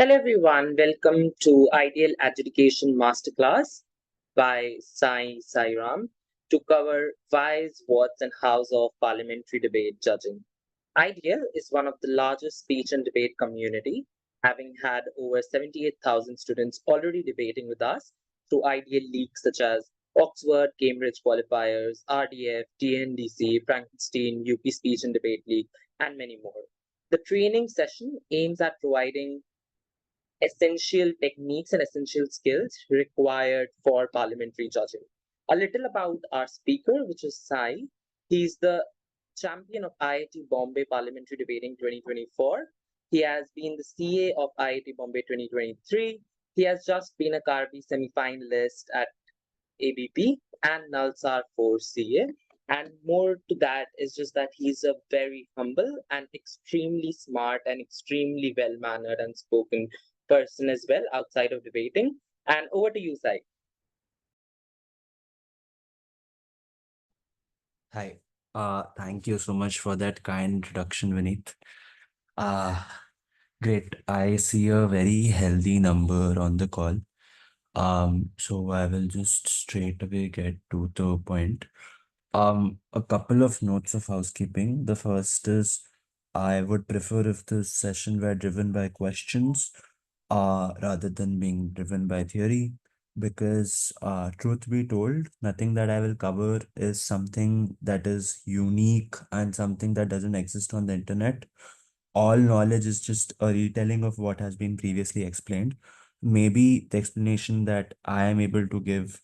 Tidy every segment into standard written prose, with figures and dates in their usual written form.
Hello everyone, welcome to Ideal Adjudication Masterclass by Sayiram to cover whys, whats, and hows of parliamentary debate judging. Ideal is one of the largest speech and debate community, having had over 78,000 students already debating with us through Ideal leagues such as Oxford, Cambridge qualifiers, RDF, TNDC, Frankenstein, UP Speech and Debate League, and many more. The training session aims at providing essential techniques and essential skills required for parliamentary judging. A little about our speaker, which is Sai. He's the champion of IIT Bombay Parliamentary Debating 2024. He has been the CA of IIT Bombay 2023. He has just been a Karbi semi-finalist at ABP and Nalsar for CA. And more to that is just that he's a very humble and extremely smart and extremely well mannered and spoken person as well outside of debating. And over to you, Sai. Hi. Thank you so much for that kind introduction, Vineet. Uh, Great. I see a very healthy number on the call. So I will just straight away get to the point. A couple of notes of housekeeping. The first is I would prefer if the session were driven by questions, rather than being driven by theory, because truth be told, nothing that I will cover is something that is unique and something that doesn't exist on the internet. All knowledge is just a retelling of what has been previously explained. Maybe the explanation that I am able to give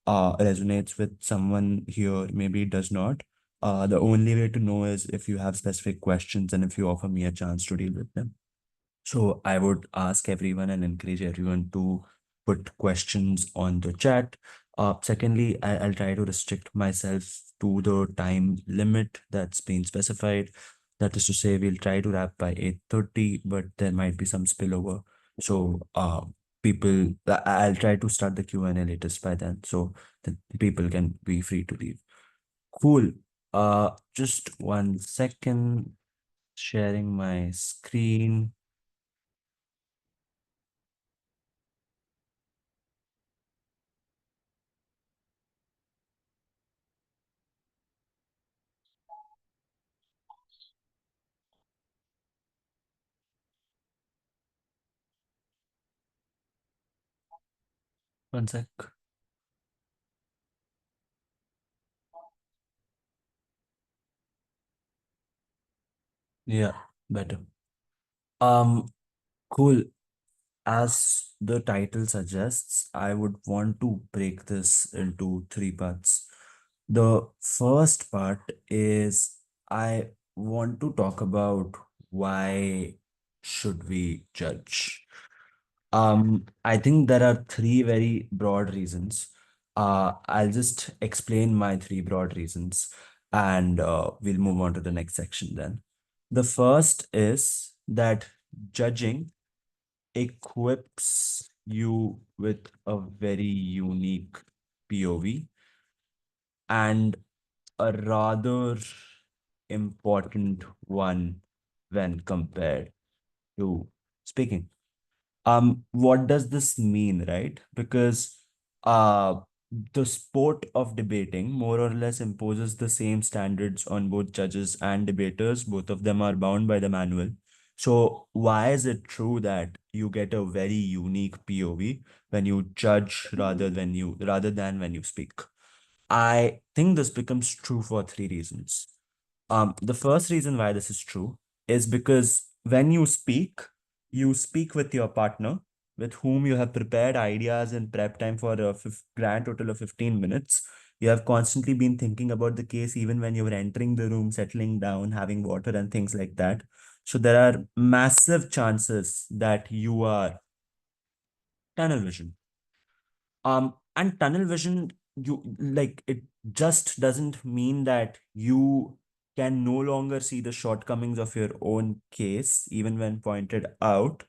resonates with someone here, maybe it does not. The only way to know is if you have specific questions and if you offer me a chance to deal with them. So I would ask everyone and encourage everyone to put questions on the chat. Secondly, I'll try to restrict myself to the time limit that's been specified. That is to say, we'll try to wrap by 8:30, but there might be some spillover. So I'll try to start the Q&A latest by then, so that people can be free to leave. Cool. Just 1 second, sharing my screen. 1 sec. Yeah, better. Um, cool. As the title suggests, I would want to break this into three parts. The first part is I want to talk about why should we judge. I think there are three very broad reasons. I'll just explain my three broad reasons and we'll move on to the next section then. The first is that judging equips you with a very unique POV and a rather important one when compared to speaking. What does this mean, right? Because uh the sport of debating more or less imposes the same standards on both judges and debaters. Both of them are bound by the manual. So why is it true that you get a very unique POV when you judge rather than when you speak? I think this becomes true for three reasons. The first reason why this is true is because when you speak with your partner, with whom you have prepared ideas and prep time for a grand total of 15 minutes. You have constantly been thinking about the case even when you were entering the room, settling down, having water and things like that. So there are massive chances that you are tunnel vision. And tunnel vision, you like it just doesn't mean that you can no longer see the shortcomings of your own case, even when pointed out.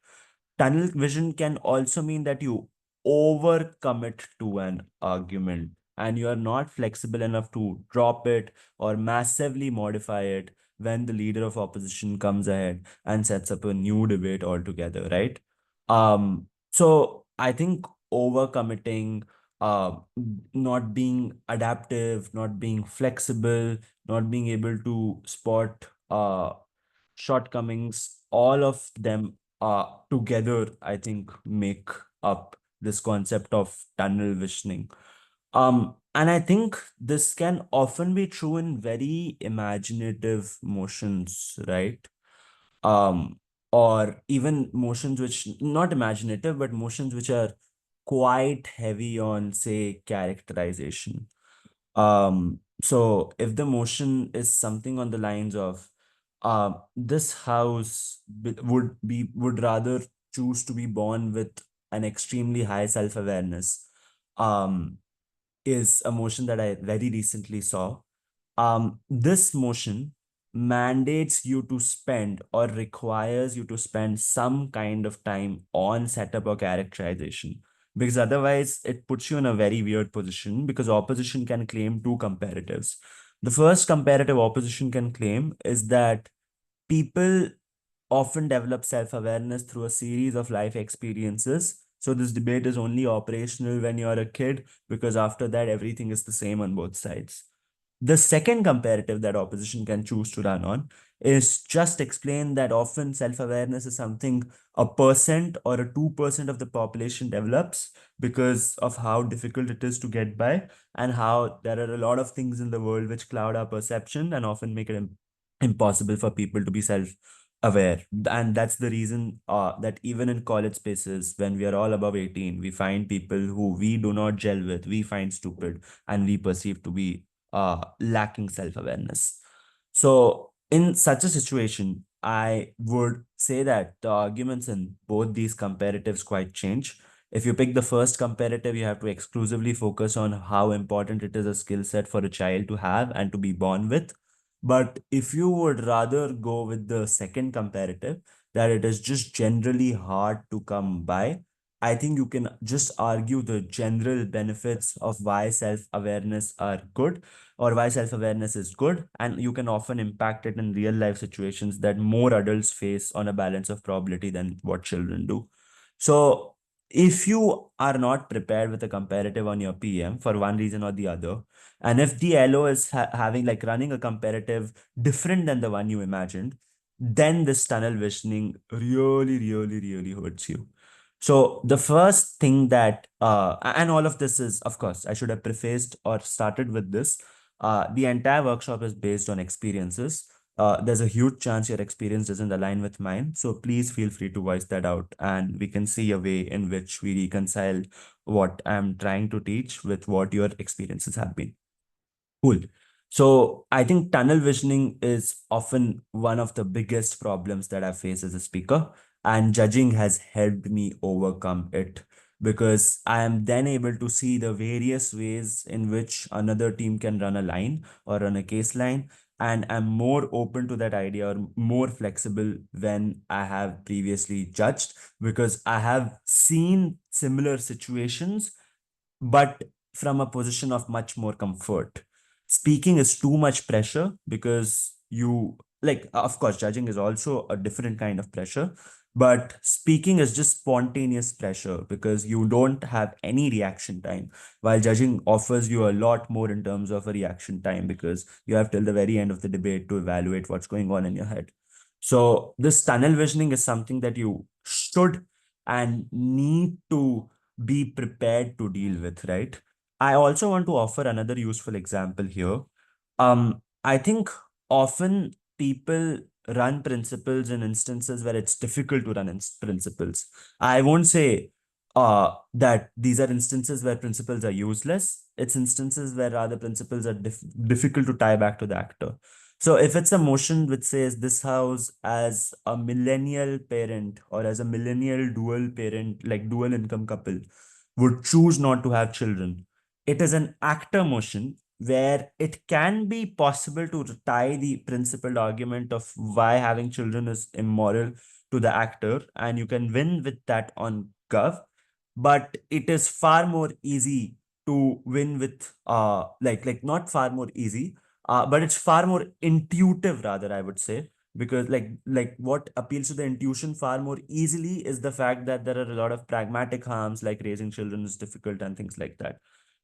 Tunnel vision can also mean that you overcommit to an argument and you are not flexible enough to drop it or massively modify it when the leader of opposition comes ahead and sets up a new debate altogether, right? So I think overcommitting, not being adaptive, not being flexible, not being able to spot shortcomings, all of them together, I think, make up this concept of tunnel visioning. And I think this can often be true in very imaginative motions, right? um, or even motions which not imaginative, but motions which are quite heavy on, say, characterization. So if the motion is something on the lines of, this house would rather choose to be born with an extremely high self-awareness, um, is a motion that I very recently saw. This motion mandates you to spend or requires you to spend some kind of time on setup or characterization, because otherwise it puts you in a very weird position, because opposition can claim two comparatives. The first comparative opposition can claim is that people often develop self-awareness through a series of life experiences. So this debate is only operational when you're a kid, because after that everything is the same on both sides. The second comparative that opposition can choose to run on is just explain that often self-awareness is something a percent or a 2% of the population develops because of how difficult it is to get by, and how there are a lot of things in the world which cloud our perception and often make it impossible for people to be self-aware. And that's the reason that even in college spaces, when we are all above 18, we find people who we do not gel with, we find stupid, and we perceive to be lacking self-awareness. So in such a situation, I would say that the arguments in both these comparatives quite change. If you pick the first comparative, you have to exclusively focus on how important it is a skill set for a child to have and to be born with. But if you would rather go with the second comparative, that it is just generally hard to come by, I think you can just argue the general benefits of why self-awareness are good, or why self-awareness is good, and you can often impact it in real life situations that more adults face on a balance of probability than what children do. So if you are not prepared with a comparative on your PM for one reason or the other, and if the LO is having like running a comparative different than the one you imagined, then this tunnel visioning really, really, really hurts you. So the first thing that, and all of this is, of course, I should have prefaced or started with this. The entire workshop is based on experiences. There's a huge chance your experience doesn't align with mine. So please feel free to voice that out, and we can see a way in which we reconcile what I'm trying to teach with what your experiences have been. Cool. So I think tunnel visioning is often one of the biggest problems that I face as a speaker, and judging has helped me overcome it, because I am then able to see the various ways in which another team can run a line or run a case line, and I'm more open to that idea or more flexible when I have previously judged, because I have seen similar situations but from a position of much more comfort. Speaking is too much pressure, because you like, of course, judging is also a different kind of pressure, but speaking is just spontaneous pressure because you don't have any reaction time, while judging offers you a lot more in terms of a reaction time, because you have till the very end of the debate to evaluate what's going on in your head. So this tunnel visioning is something that you should and need to be prepared to deal with, right? I also want to offer another useful example here. I think often people run principles in instances where it's difficult to run in principles. I won't say that these are instances where principles are useless. It's instances where rather principles are difficult to tie back to the actor. So if it's a motion which says this house as a millennial parent or as a millennial dual parent, like dual income couple, would choose not to have children, it is an actor motion where it can be possible to tie the principled argument of why having children is immoral to the actor, and you can win with that on Gov. But it is far more easy to win with not far more easy, but it's far more intuitive, rather, I would say, because what appeals to the intuition far more easily is the fact that there are a lot of pragmatic harms, like raising children is difficult and things like that.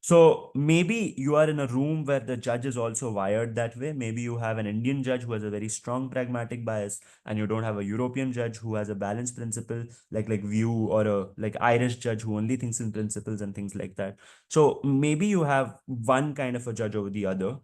So maybe you are in a room where the judge is also wired that way. Maybe you have an Indian judge who has a very strong pragmatic bias, and you don't have a European judge who has a balanced principle like view, or a like Irish judge who only thinks in principles and things like that. So maybe you have one kind of a judge over the other.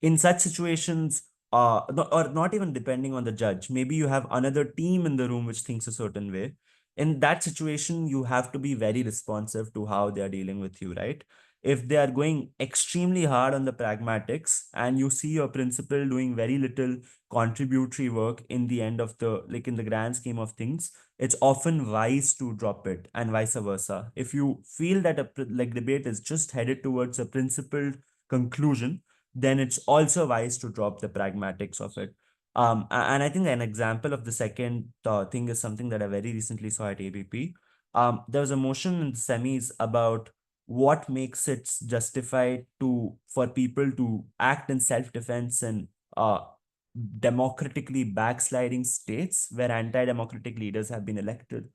In such situations, or not even depending on the judge, maybe you have another team in the room which thinks a certain way. In that situation, you have to be very responsive to how they are dealing with you, right? If they are going extremely hard on the pragmatics and you see your principal doing very little contributory work in the end of the like in the grand scheme of things, it's often wise to drop it, and vice versa. If you feel that debate is just headed towards a principled conclusion, then it's also wise to drop the pragmatics of it. And I think an example of the second thing is something that I very recently saw at ABP. There was a motion in the semis about what makes it justified to for people to act in self-defense in uh, democratically backsliding states where anti-democratic leaders have been elected.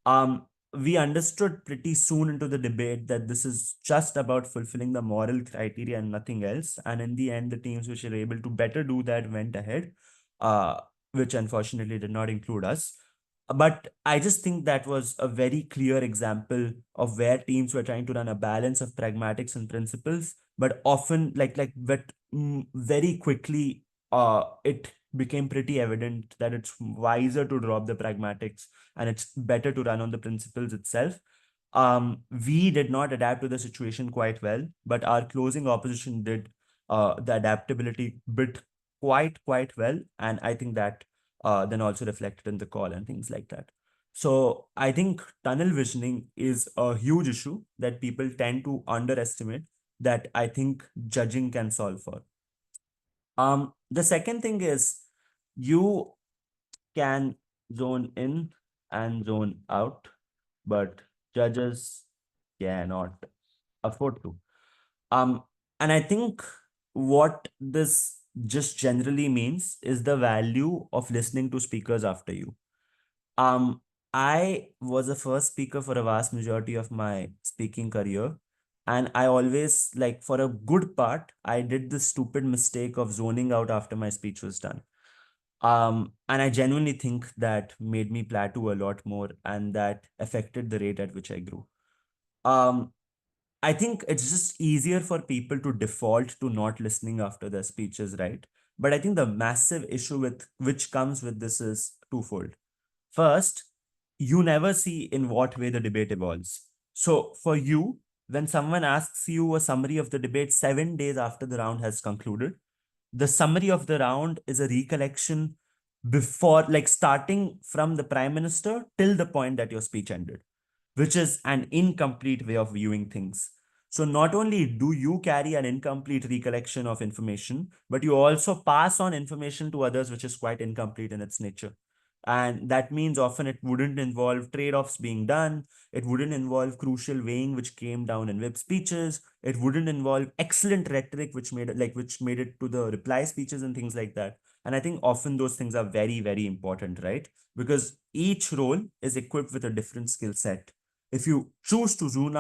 um, we understood pretty soon into the debate that this is just about fulfilling the moral criteria and nothing else. And in the end, the teams which were able to better do that went ahead, uh, which unfortunately did not include us. But I just think that was a very clear example of where teams were trying to run a balance of pragmatics and principles, but often very quickly it became pretty evident that it's wiser to drop the pragmatics and it's better to run on the principles itself. We did not adapt to the situation quite well, but our closing opposition did the adaptability bit quite well, and I think that then also reflected in the call and things like that. So I think tunnel visioning is a huge issue that people tend to underestimate, that I think judging can solve for. The second thing is you can zone in and zone out, but judges cannot afford to. Um, and I think what this just generally means is the value of listening to speakers after you. Um, I was a first speaker for a vast majority of my speaking career. And I always, like, for a good part, I did the stupid mistake of zoning out after my speech was done. And I genuinely think that made me plateau a lot more, and that affected the rate at which I grew. Um, I think it's just easier for people to default to not listening after their speeches, right? But I think the massive issue with which comes with this is twofold. First, you never see in what way the debate evolves. So for you, when someone asks you a summary of the debate 7 days after the round has concluded, the summary of the round is a recollection before, like starting from the prime minister till the point that your speech ended, which is an incomplete way of viewing things. So not only do you carry an incomplete recollection of information, but you also pass on information to others, which is quite incomplete in its nature. And that means often it wouldn't involve trade-offs being done. It wouldn't involve crucial weighing, which came down in whip speeches. It wouldn't involve excellent rhetoric, which made it to the reply speeches and things like that. And I think often those things are very, very important, right? Because each role is equipped with a different skill set. If you choose to zone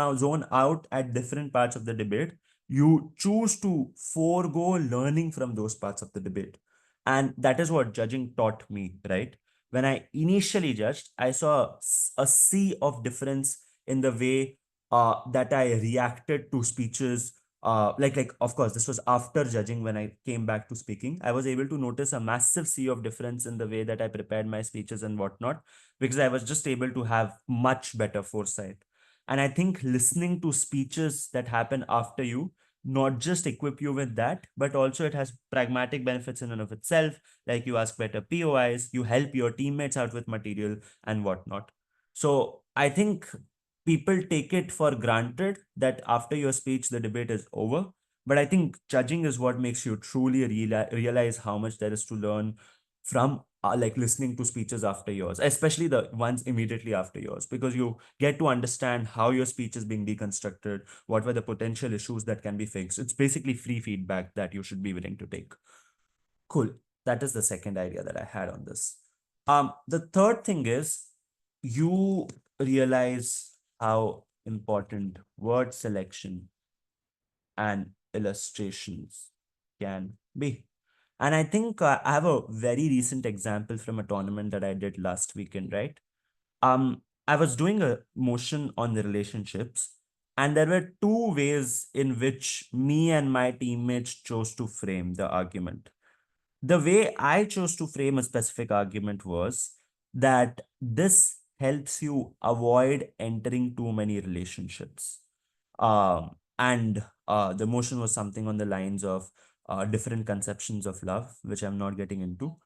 out at different parts of the debate, you choose to forego learning from those parts of the debate. And that is what judging taught me, right? When I initially judged, I saw a sea of difference in the way that I reacted to speeches. Of course, this was after judging. When I came back to speaking, I was able to notice a massive sea of difference in the way that I prepared my speeches and whatnot, because I was just able to have much better foresight. And I think listening to speeches that happen after you not just equip you with that, but also it has pragmatic benefits in and of itself. Like you ask better POIs, you help your teammates out with material and whatnot. So I think people take it for granted that after your speech, the debate is over. But I think judging is what makes you truly realize how much there is to learn from listening to speeches after yours, especially the ones immediately after yours, because you get to understand how your speech is being deconstructed, what were the potential issues that can be fixed. It's basically free feedback that you should be willing to take. Cool. that is the second idea that I had on this. The third thing is you realize how important word selection and illustrations can be. And I think I have a very recent example from a tournament that I did last weekend, right? I was doing a motion on the relationships, and there were two ways in which me and my teammates chose to frame the argument. The way I chose to frame a specific argument was that this helps you avoid entering too many relationships. And the motion was something on the lines of different conceptions of love, which I'm not getting into.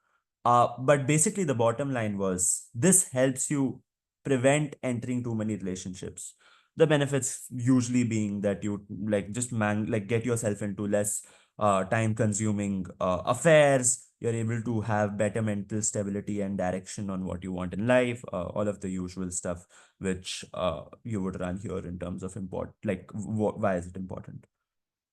But basically, the bottom line was this helps you prevent entering too many relationships. The benefits usually being that you like just like get yourself into less time consuming affairs. You're able to have better mental stability and direction on what you want in life, all of the usual stuff which you would run here in terms of like why is it important.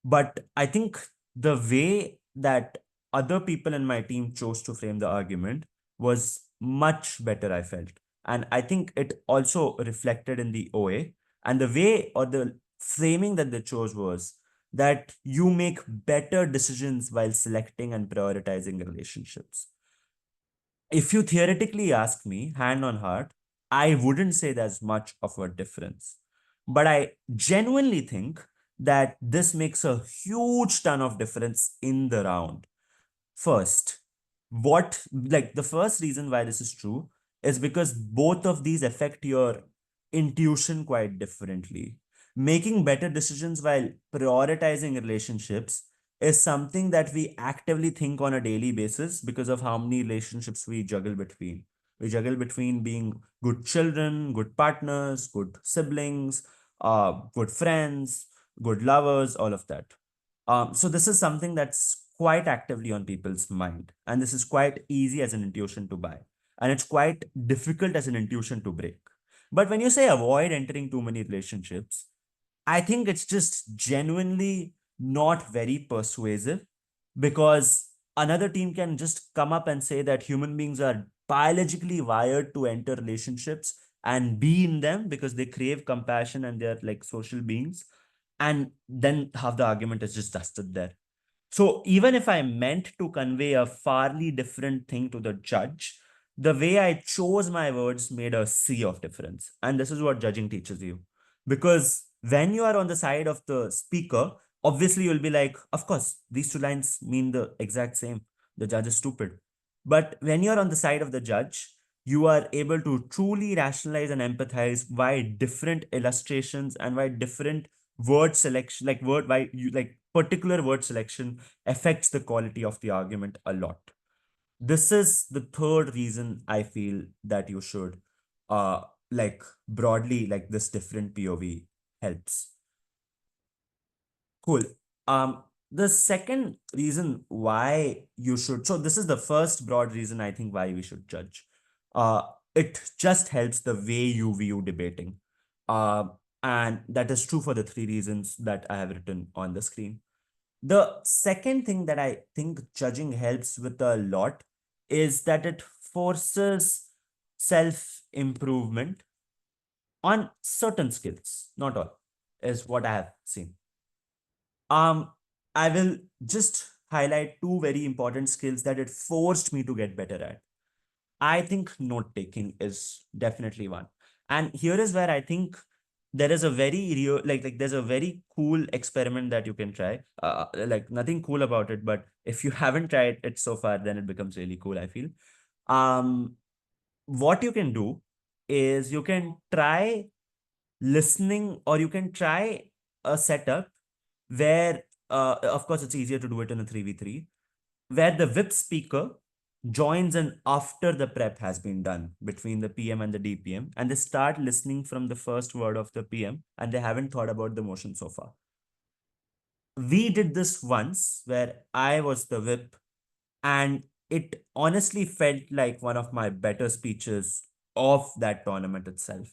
But I think the way that other people in my team chose to frame the argument was much better, I felt. And I think it also reflected in the OA. And the way or the framing that they chose was that you make better decisions while selecting and prioritizing relationships. If you theoretically ask me, hand on heart, I wouldn't say there's much of a difference. But I genuinely think that this makes a huge ton of difference in the round. First, like the first reason why this is true is because both of these affect your intuition quite differently. Making better decisions while prioritizing relationships is something that we actively think on a daily basis because of how many relationships we juggle between. We juggle between being good children, good partners, good siblings, good friends, good lovers, all of that. So this is something that's quite actively on people's mind, and this is quite easy as an intuition to buy, and it's quite difficult as an intuition to break. But when you say avoid entering too many relationships, I think it's just genuinely not very persuasive because another team can just come up and say that human beings are biologically wired to enter relationships and be in them because they crave compassion and they're like social beings. And then half the argument is just dusted there. So even if I meant to convey a farly different thing to the judge, the way I chose my words made a sea of difference. And this is what judging teaches you. Because when you are on the side of the speaker, obviously you'll be like, of course, these two lines mean the exact same. The judge is stupid. But when you're on the side of the judge, you are able to truly rationalize and empathize why different illustrations and why different word selection, like word, why you like particular word selection affects the quality of the argument a lot. This is the third reason I feel that you should uh like broadly like this different POV helps. Cool. The second reason why you should, so this is the first broad reason I think why we should judge. Uh, it just helps the way you view debating. Uh, and that is true for the three reasons that I have written on the screen. The second thing that I think judging helps with a lot is that it forces self improvement on certain skills, not all, is what I have seen. Um, I will just highlight two very important skills that it forced me to get better at. I think note taking is definitely one. And here is where I think there is a very real like there's a very cool experiment that you can try. Like nothing cool about it, but if you haven't tried it so far, then it becomes really cool, I feel. Um, what you can do is you can try listening or you can try a setup where of course it's easier to do it in a 3v3 where the VIP speaker joins in after the prep has been done between the PM and the DPM, and they start listening from the first word of the PM and they haven't thought about the motion so far. We did this once where I was the VIP, and it honestly felt like one of my better speeches of that tournament itself.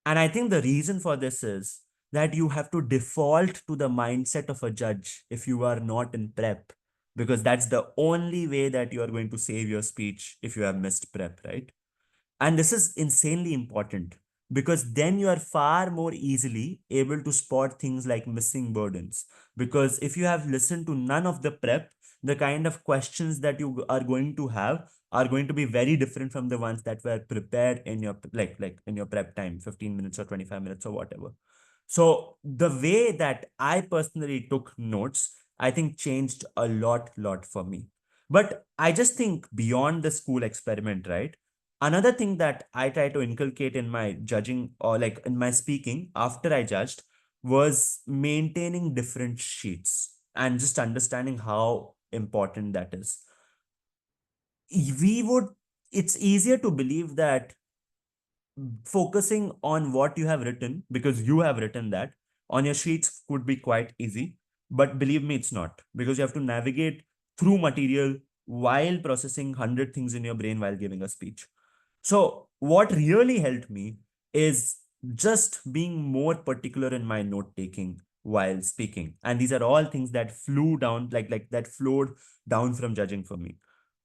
And I think the reason for this is that you have to default to the mindset of a judge if you are not in prep. because that's the only way that you are going to save your speech if you have missed prep, right? And this is insanely important because then you are far more easily able to spot things like missing burdens. Because if you have listened to none of the prep, the kind of questions that you are going to have are going to be very different from the ones that were prepared in your like in your prep time, 15 minutes or 25 minutes or whatever. So the way that I personally took notes, I think changed a lot for me. But I just think beyond the school experiment, right? Another thing that I try to inculcate in my judging or like in my speaking after I judged was maintaining different sheets and just understanding how important that is. We would, it's easier to believe that focusing on what you have written because you have written that on your sheets could be quite easy. But believe me, it's not, because you have to navigate through material while processing 100 things in your brain while giving a speech. So, what really helped me is just being more particular in my note taking while speaking. And these are all things that flew down, like that flowed down from judging for me.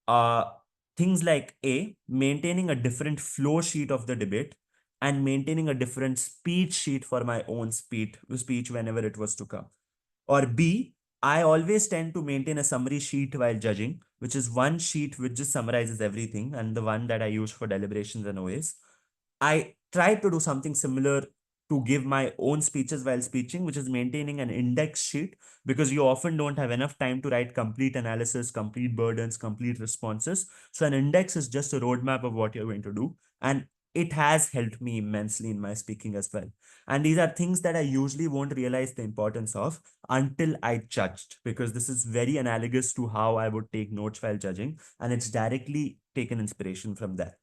Uh, Things like A, maintaining a different flow sheet of the debate and maintaining a different speech sheet for my own speech whenever it was to come. Or B, I always tend to maintain a summary sheet while judging, which is one sheet which just summarizes everything and the one that I use for deliberations and OAs. I try to do something similar to give my own speeches while speaking, which is maintaining an index sheet because you often don't have enough time to write complete analysis, complete burdens, complete responses. So, an index is just a roadmap of what you're going to do. And it has helped me immensely in my speaking as well. And these are things that I usually won't realize the importance of until I judged, because this is very analogous to how I would take notes while judging. And it's directly taken inspiration from that.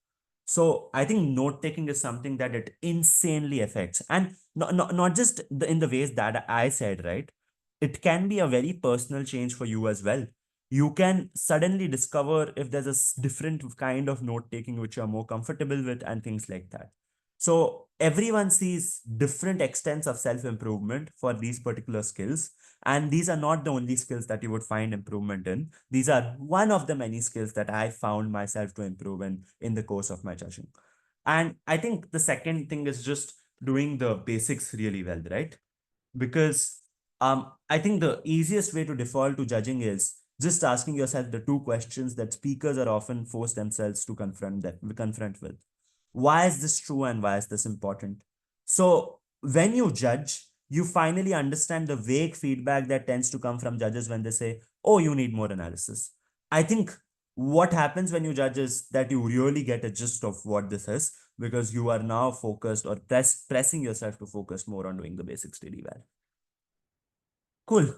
So I think note taking is something that it insanely affects, and not just in the ways that I said, right? It can be a very personal change for you as well. You can suddenly discover if there's a different kind of note taking which you're more comfortable with and things like that. So everyone sees different extents of self improvement for these particular skills, and these are not the only skills that you would find improvement in. These are one of the many skills that I found myself to improve in the course of my judging. And I think the second thing is just doing the basics really well, right? Because I think the easiest way to default to judging is just asking yourself the two questions that speakers are often forced themselves to confront with. Why is this true and why is this important? So when you judge, you finally understand the vague feedback that tends to come from judges when they say, oh, you need more analysis. I think what happens when you judge is that you really get a gist of what this is, because you are now focused or pressing yourself to focus more on doing the basics really well. Cool.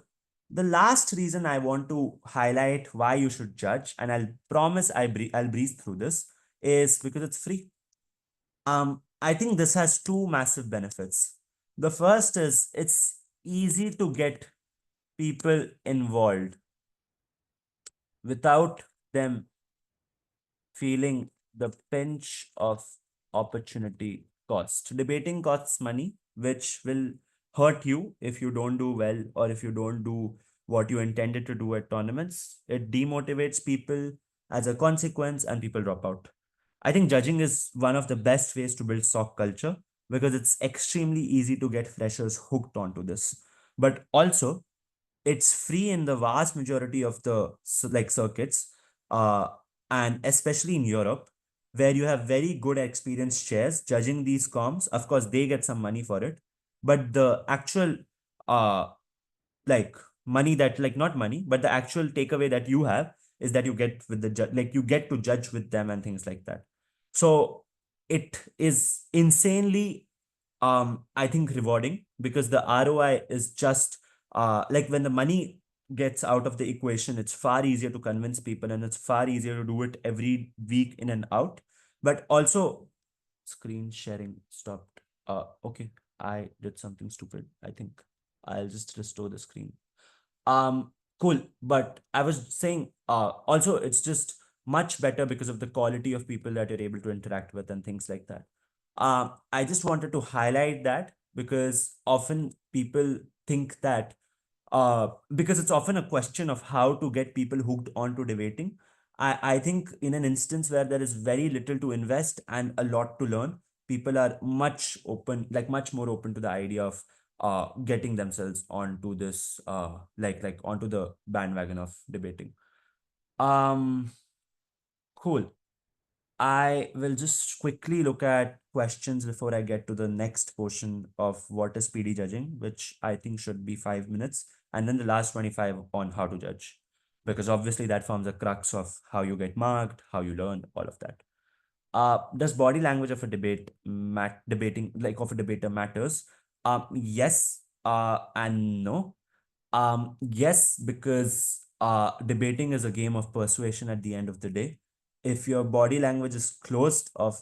The last reason I want to highlight why you should judge, and I'll promise I'll breeze through this, is because it's free. I think this has two massive benefits. The first is it's easy to get people involved without them feeling the pinch of opportunity cost. Debating costs money, which will hurt you if you don't do well or if you don't do what you intended to do at tournaments. It demotivates people as a consequence, and people drop out. I think judging is one of the best ways to build sock culture because it's extremely easy to get freshers hooked onto this. But also, it's free in the vast majority of the circuits, uh, and especially in Europe, where you have very good experienced chairs judging these comps. Of course, they get some money for it, but the actual uh like money that, like, not money, but the actual takeaway that you have is that you get with the judge, like you get to judge with them and things like that. So it is insanely I think rewarding, because the ROI is just like when the money gets out of the equation, it's far easier to convince people and it's far easier to do it every week in and out. But also, screen sharing stopped. Okay, I did something stupid. I think I'll just restore the screen. Cool. But I was saying, also it's just much better because of the quality of people that you're able to interact with and things like that. I just wanted to highlight that because often people think that because it's often a question of how to get people hooked onto debating. I think in an instance where there is very little to invest and a lot to learn, people are much open, like much more open to the idea of getting themselves onto this, like onto the bandwagon of debating. Um, cool. I will just quickly look at questions before I get to the next portion of what is PD judging, which I think should be 5 minutes, and then the last 25 on how to judge, because obviously that forms a crux of how you get marked, how you learn, all of that. Does body language of a debating like of a debater matters? Yes, and no. Yes, because debating is a game of persuasion at the end of the day. If your body language is closed off,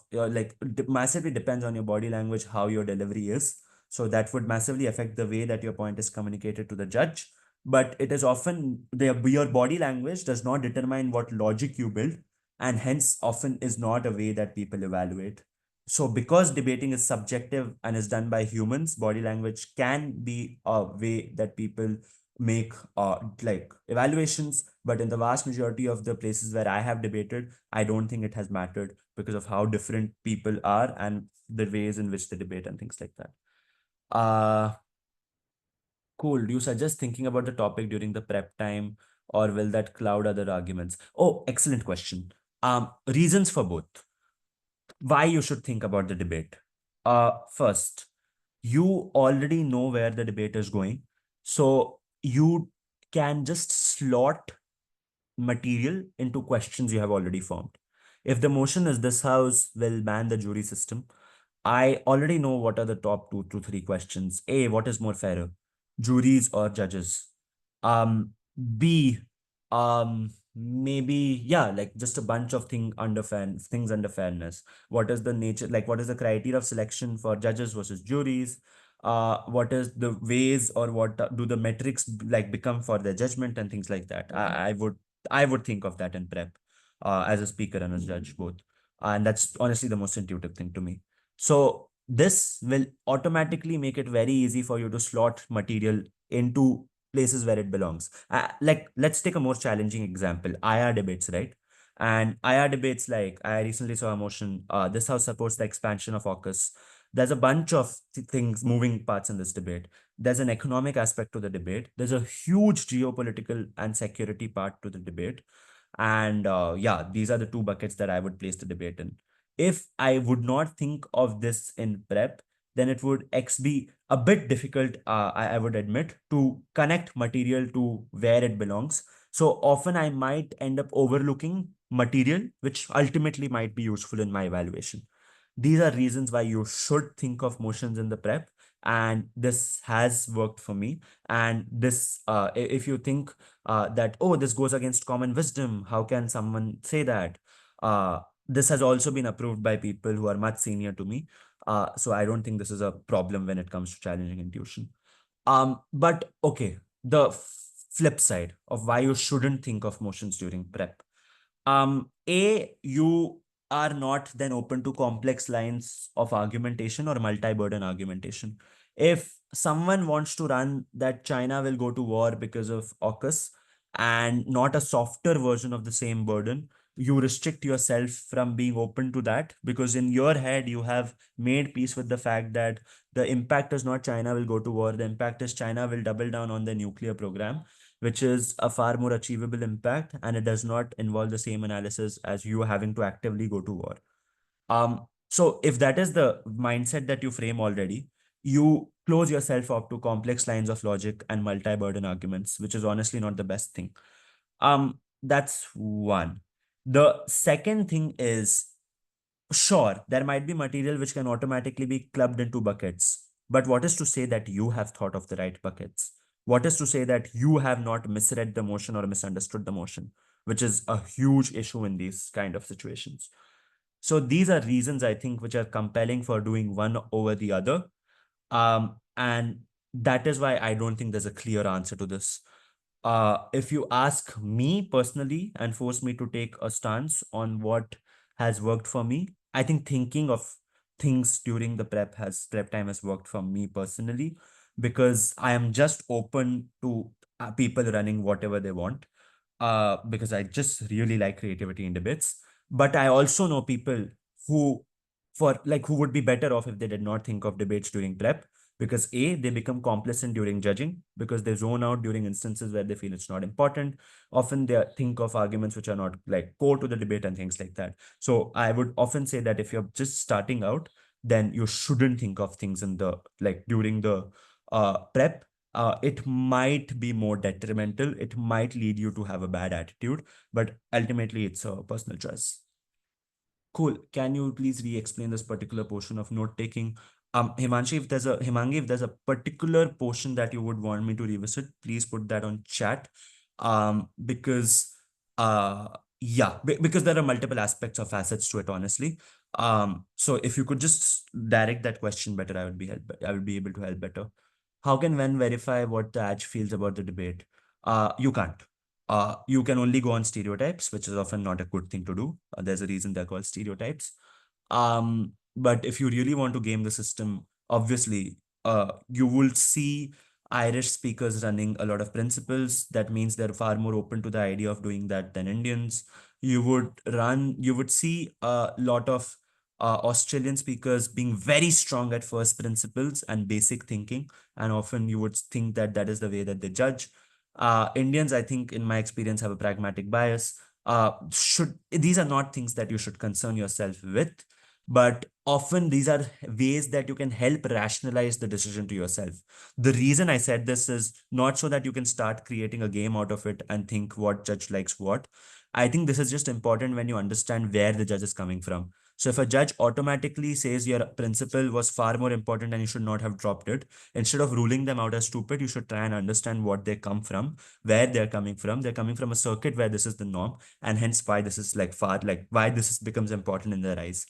massively depends on your body language, how your delivery is. So that would massively affect the way that your point is communicated to the judge. But it is often your body language does not determine what logic you build, and hence often is not a way that people evaluate. So because debating is subjective and is done by humans, body language can be a way that people make like evaluations, but in the vast majority of the places where I have debated, I don't think it has mattered because of how different people are and the ways in which they debate and things like that. uh cool. Do you suggest thinking about the topic during the prep time, or will that cloud other arguments? Oh, excellent question. Reasons for both. Why you should think about the debate. First, you already know where the debate is going, so you can just slot material into questions you have already formed. If the motion is this house will ban the jury system, I already know what are the top 2 to 3 questions. A, what is more fairer, juries or judges? B, maybe yeah, like just a bunch of things under fairness. What is the nature, like what is the criteria of selection for judges versus juries? What is the ways, or what do the metrics like become for the judgment and things like that? I would think of that in prep, as a speaker and a judge both, and that's honestly the most intuitive thing to me. So this will automatically make it very easy for you to slot material into places where it belongs. Like, let's take a more challenging example: IR debates, right? And IR debates, like I recently saw a motion, this house supports the expansion of AUKUS. There's a bunch of things, moving parts in this debate. There's an economic aspect to the debate. There's a huge geopolitical and security part to the debate. And yeah, these are the two buckets that I would place the debate in. If I would not think of this in prep, then it would be a bit difficult, I would admit, to connect material to where it belongs. So often I might end up overlooking material, which ultimately might be useful in my evaluation. These are reasons why you should think of motions in the prep. And this has worked for me. And this, if you think that, oh, this goes against common wisdom, how can someone say that? This has also been approved by people who are much senior to me. So I don't think this is a problem when it comes to challenging intuition. But okay, the flip side of why you shouldn't think of motions during prep. You are not then open to complex lines of argumentation or multi-burden argumentation. If someone wants to run that China will go to war because of AUKUS and not a softer version of the same burden, you restrict yourself from being open to that, because in your head you have made peace with the fact that the impact is not China will go to war, the impact is China will double down on the nuclear program, which is a far more achievable impact, and it does not involve the same analysis as you having to actively go to war. So if that is the mindset that you frame already, you close yourself up to complex lines of logic and multi-burden arguments, which is honestly not the best thing. That's one. The second thing is, sure, there might be material which can automatically be clubbed into buckets, but what is to say that you have thought of the right buckets? What is to say that you have not misread the motion or misunderstood the motion, which is a huge issue in these kind of situations. So these are reasons I think which are compelling for doing one over the other. And that is why I don't think there's a clear answer to this. If you ask me personally and force me to take a stance on what has worked for me, I think thinking of things during the prep time has worked for me personally, because I am just open to people running whatever they want, because I just really like creativity in debates. But I also know people who, who would be better off if they did not think of debates during prep, because A, they become complacent during judging because they zone out during instances where they feel it's not important. Often they think of arguments which are not like core to the debate and things like that. So I would often say that if you're just starting out, then you shouldn't think of things in the like during the prep. It might be more detrimental. It might lead you to have a bad attitude, but ultimately it's a personal choice. Cool. Can you please re-explain this particular portion of note taking? Himangi, if there's a particular portion that you would want me to revisit, please put that on chat. Because uh yeah, because there are multiple aspects of facets to it, honestly. So if you could just direct that question better, I would be able to help better. How can one verify what the Aj feels about the debate? You can't. You can only go on stereotypes, which is often not a good thing to do. There's a reason they're called stereotypes. But if you really want to game the system, obviously, you will see Irish speakers running a lot of principles. That means they're far more open to the idea of doing that than Indians. You would see a lot of Australian speakers being very strong at first principles and basic thinking, and often you would think that that is the way that they judge. Indians, I think, in my experience, have a pragmatic bias. Should These are not things that you should concern yourself with, but often these are ways that you can help rationalize the decision to yourself. The reason I said this is not so that you can start creating a game out of it and think what judge likes what. I think this is just important when you understand where the judge is coming from. So if a judge automatically says your principle was far more important and you should not have dropped it, instead of ruling them out as stupid, you should try and understand what they come from, where they're coming from. They're coming from a circuit where this is the norm, and hence why this is why becomes important in their eyes.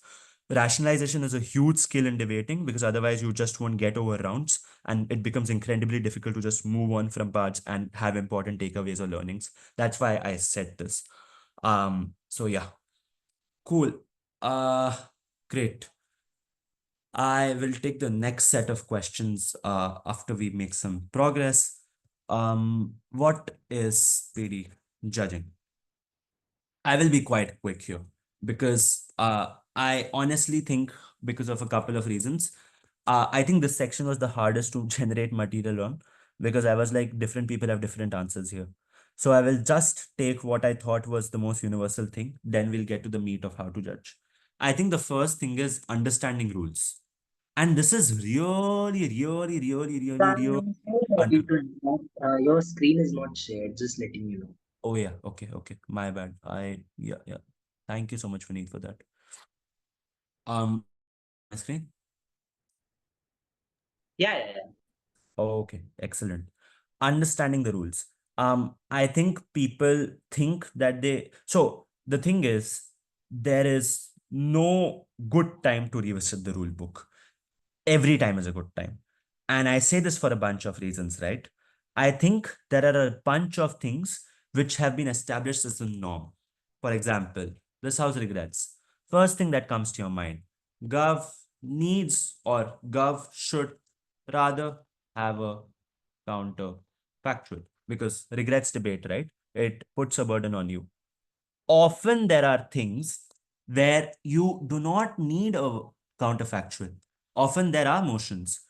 Rationalization is a huge skill in debating because otherwise you just won't get over rounds, and it becomes incredibly difficult to just move on from parts and have important takeaways or learnings. That's why I said this. So yeah, cool. Uh, Great. I will take the next set of questions after we make some progress. What is PD judging? I will be quite quick here because I honestly think, because of a couple of reasons, I think this section was the hardest to generate material on because I was like, different people have different answers here. So I will just take what I thought was the most universal thing, then we'll get to the meat of how to judge. I think the first thing is understanding rules. And this is really Sam, it under. is not, your screen is not shared, just letting you know. Oh yeah, okay, okay. My bad. Yeah, yeah. Thank you so much, Vineet, for that. Can you see my screen? Yeah, yeah, yeah. Okay, excellent. Understanding the rules. I think people think that the thing is, there is no good time to revisit the rule book. Every time is a good time. And I say this for a bunch of reasons, right? I think there are a bunch of things which have been established as the norm. For example, this house regrets. First thing that comes to your mind, Gov needs or Gov should rather have a counterfactual, because regrets debate, right? It puts a burden on you. Often there are things where you do not need a counterfactual. Often there are motions.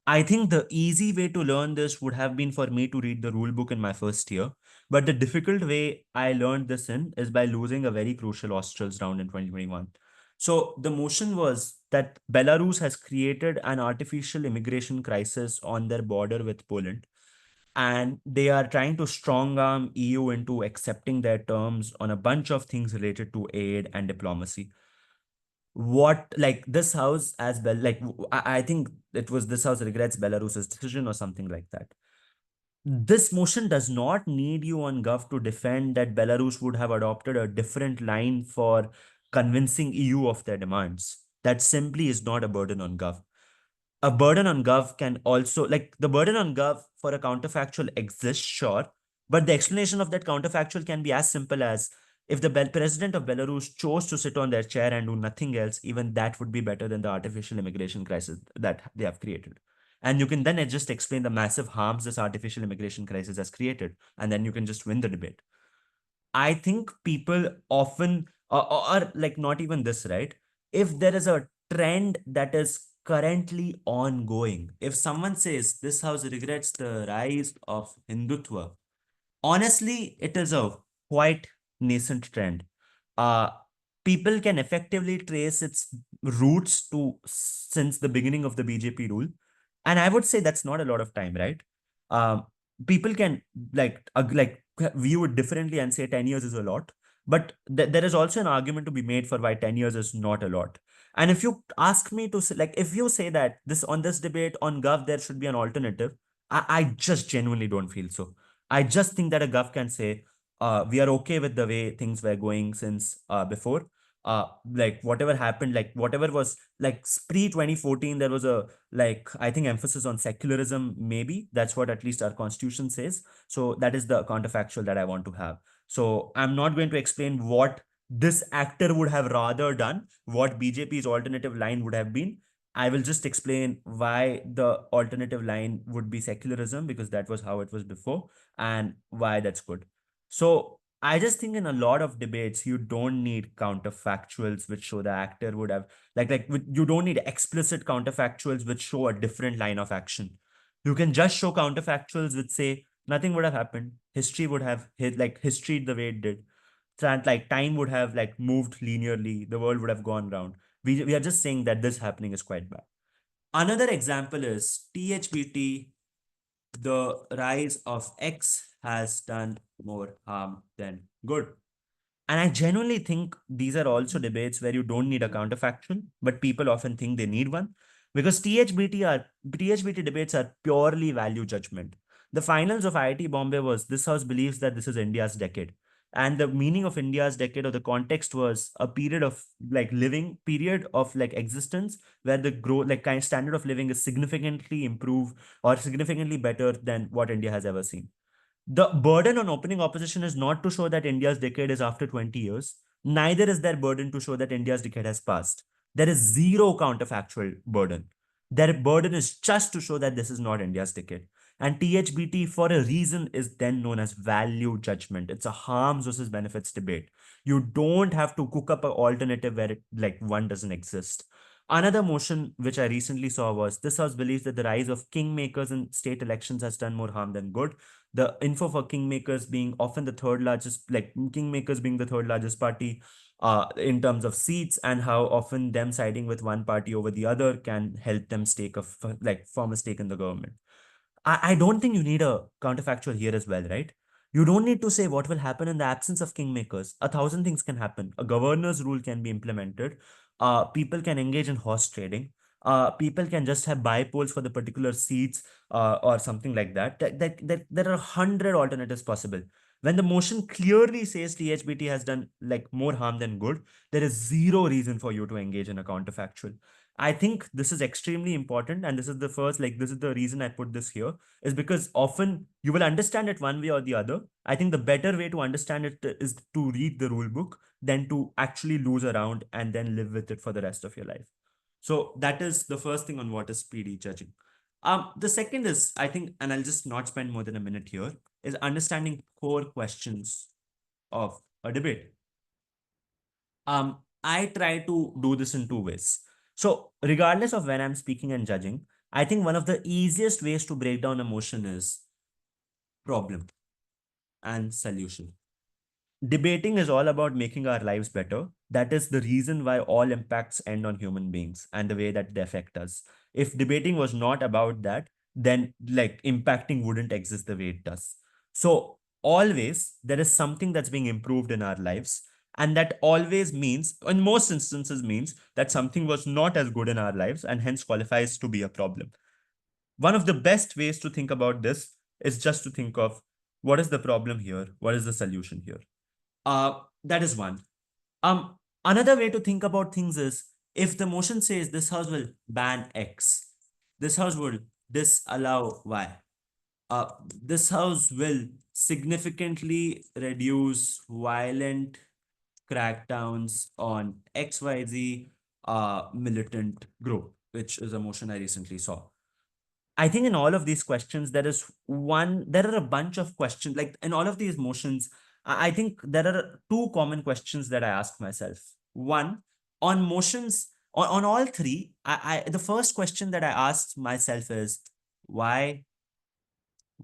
I think the easy way to learn this would have been for me to read the rule book in my first year. But the difficult way I learned this in is by losing a very crucial Australs round in 2021. So the motion was that Belarus has created an artificial immigration crisis on their border with Poland, and they are trying to strong arm EU into accepting their terms on a bunch of things related to aid and diplomacy. What, like, this house as well, I think it was this house regrets Belarus's decision or something like that. This motion does not need you on Gov to defend that Belarus would have adopted a different line for convincing EU of their demands. That simply is not a burden on Gov. A burden on Gov can also, like, the burden on Gov for a counterfactual exists, sure, but the explanation of that counterfactual can be as simple as, if the president of Belarus chose to sit on their chair and do nothing else, even that would be better than the artificial immigration crisis that they have created. And you can then just explain the massive harms this artificial immigration crisis has created, and then you can just win the debate. I think people often, or like not even this, right? If there is a trend that is currently ongoing, if someone says this house regrets the rise of Hindutva, honestly, it is a quite nascent trend. Uh, People can effectively trace its roots to since the beginning of the BJP rule, and I would say that's not a lot of time, right? Um, People can like view it differently and say 10 years is a lot, but there is also an argument to be made for why 10 years is not a lot. And if you ask me to say, like, if you say that this on this debate on Gov there should be an alternative, I just genuinely don't feel so. I just think that a gov can say, we are okay with the way things were going since before. Like whatever happened, like whatever was like pre 2014, there was a like I think emphasis on secularism. Maybe that's what at least our constitution says. So that is the counterfactual that I want to have. So I'm not going to explain what this actor would have rather done, what BJP's alternative line would have been. I will just explain why the alternative line would be secularism because that was how it was before and why that's good. So I just think in a lot of debates, you don't need counterfactuals which show the actor would have you don't need explicit counterfactuals which show a different line of action. You can just show counterfactuals which say nothing would have happened. History would have hit like history the way it did. That like time would have like moved linearly. The world would have gone round. We are just saying that this happening is quite bad. Another example is THBT, the rise of X has done more harm than good. And I genuinely think these are also debates where you don't need a counterfactual, but people often think they need one because THBT debates are purely value judgment. The finals of IIT Bombay was this house believes that this is India's decade. And the meaning of India's decade or the context was a period of like living, period of like existence where the growth, like kind of standard of living is significantly improved or significantly better than what India has ever seen. The burden on opening opposition is not to show that India's decade is after 20 years. Neither is their burden to show that India's decade has passed. There is zero counterfactual burden. Their burden is just to show that this is not India's decade. And THBT, for a reason, is then known as value judgment. It's a harms versus benefits debate. You don't have to cook up an alternative where it, like one doesn't exist. Another motion which I recently saw was this house believes that the rise of kingmakers in state elections has done more harm than good. The info for kingmakers being often the third largest, like kingmakers being the third largest party in terms of seats, and how often them siding with one party over the other can help them form a stake in the government. I don't think you need a counterfactual here as well, right? You don't need to say what will happen in the absence of kingmakers. A thousand things can happen. A governor's rule can be implemented. People can engage in horse trading. People can just have polls for the particular seats or something like that. There are 100 alternatives possible. When the motion clearly says THBT has done like more harm than good, there is zero reason for you to engage in a counterfactual. I think this is extremely important, and this is the first, like, this is the reason I put this here, is because often you will understand it one way or the other. I think the better way to understand it is to read the rule book than to actually lose around and then live with it for the rest of your life. So that is the first thing on what is PD judging. The second is, I think, and I'll just not spend more than a minute here, is understanding core questions of a debate. I try to do this in two ways. So, regardless of when I'm speaking and judging, I think one of the easiest ways to break down emotion is problem and solution. Debating is all about making our lives better. That is the reason why all impacts end on human beings and the way that they affect us. If debating was not about that, then like impacting wouldn't exist the way it does. So, always there is something that's being improved in our lives. And that always means, in most instances, means that something was not as good in our lives and hence qualifies to be a problem. One of the best ways to think about this is just to think of what is the problem here? What is the solution here? That is one. Another way to think about things is if the motion says this house will ban X, this house will disallow Y. This house will significantly reduce violent crackdowns on XYZ militant group, which is a motion I recently saw. I think in all of these questions, there are a bunch of questions. Like in all of these motions, I think there are two common questions that I ask myself. One, on motions, on all three, the first question that I asked myself is, why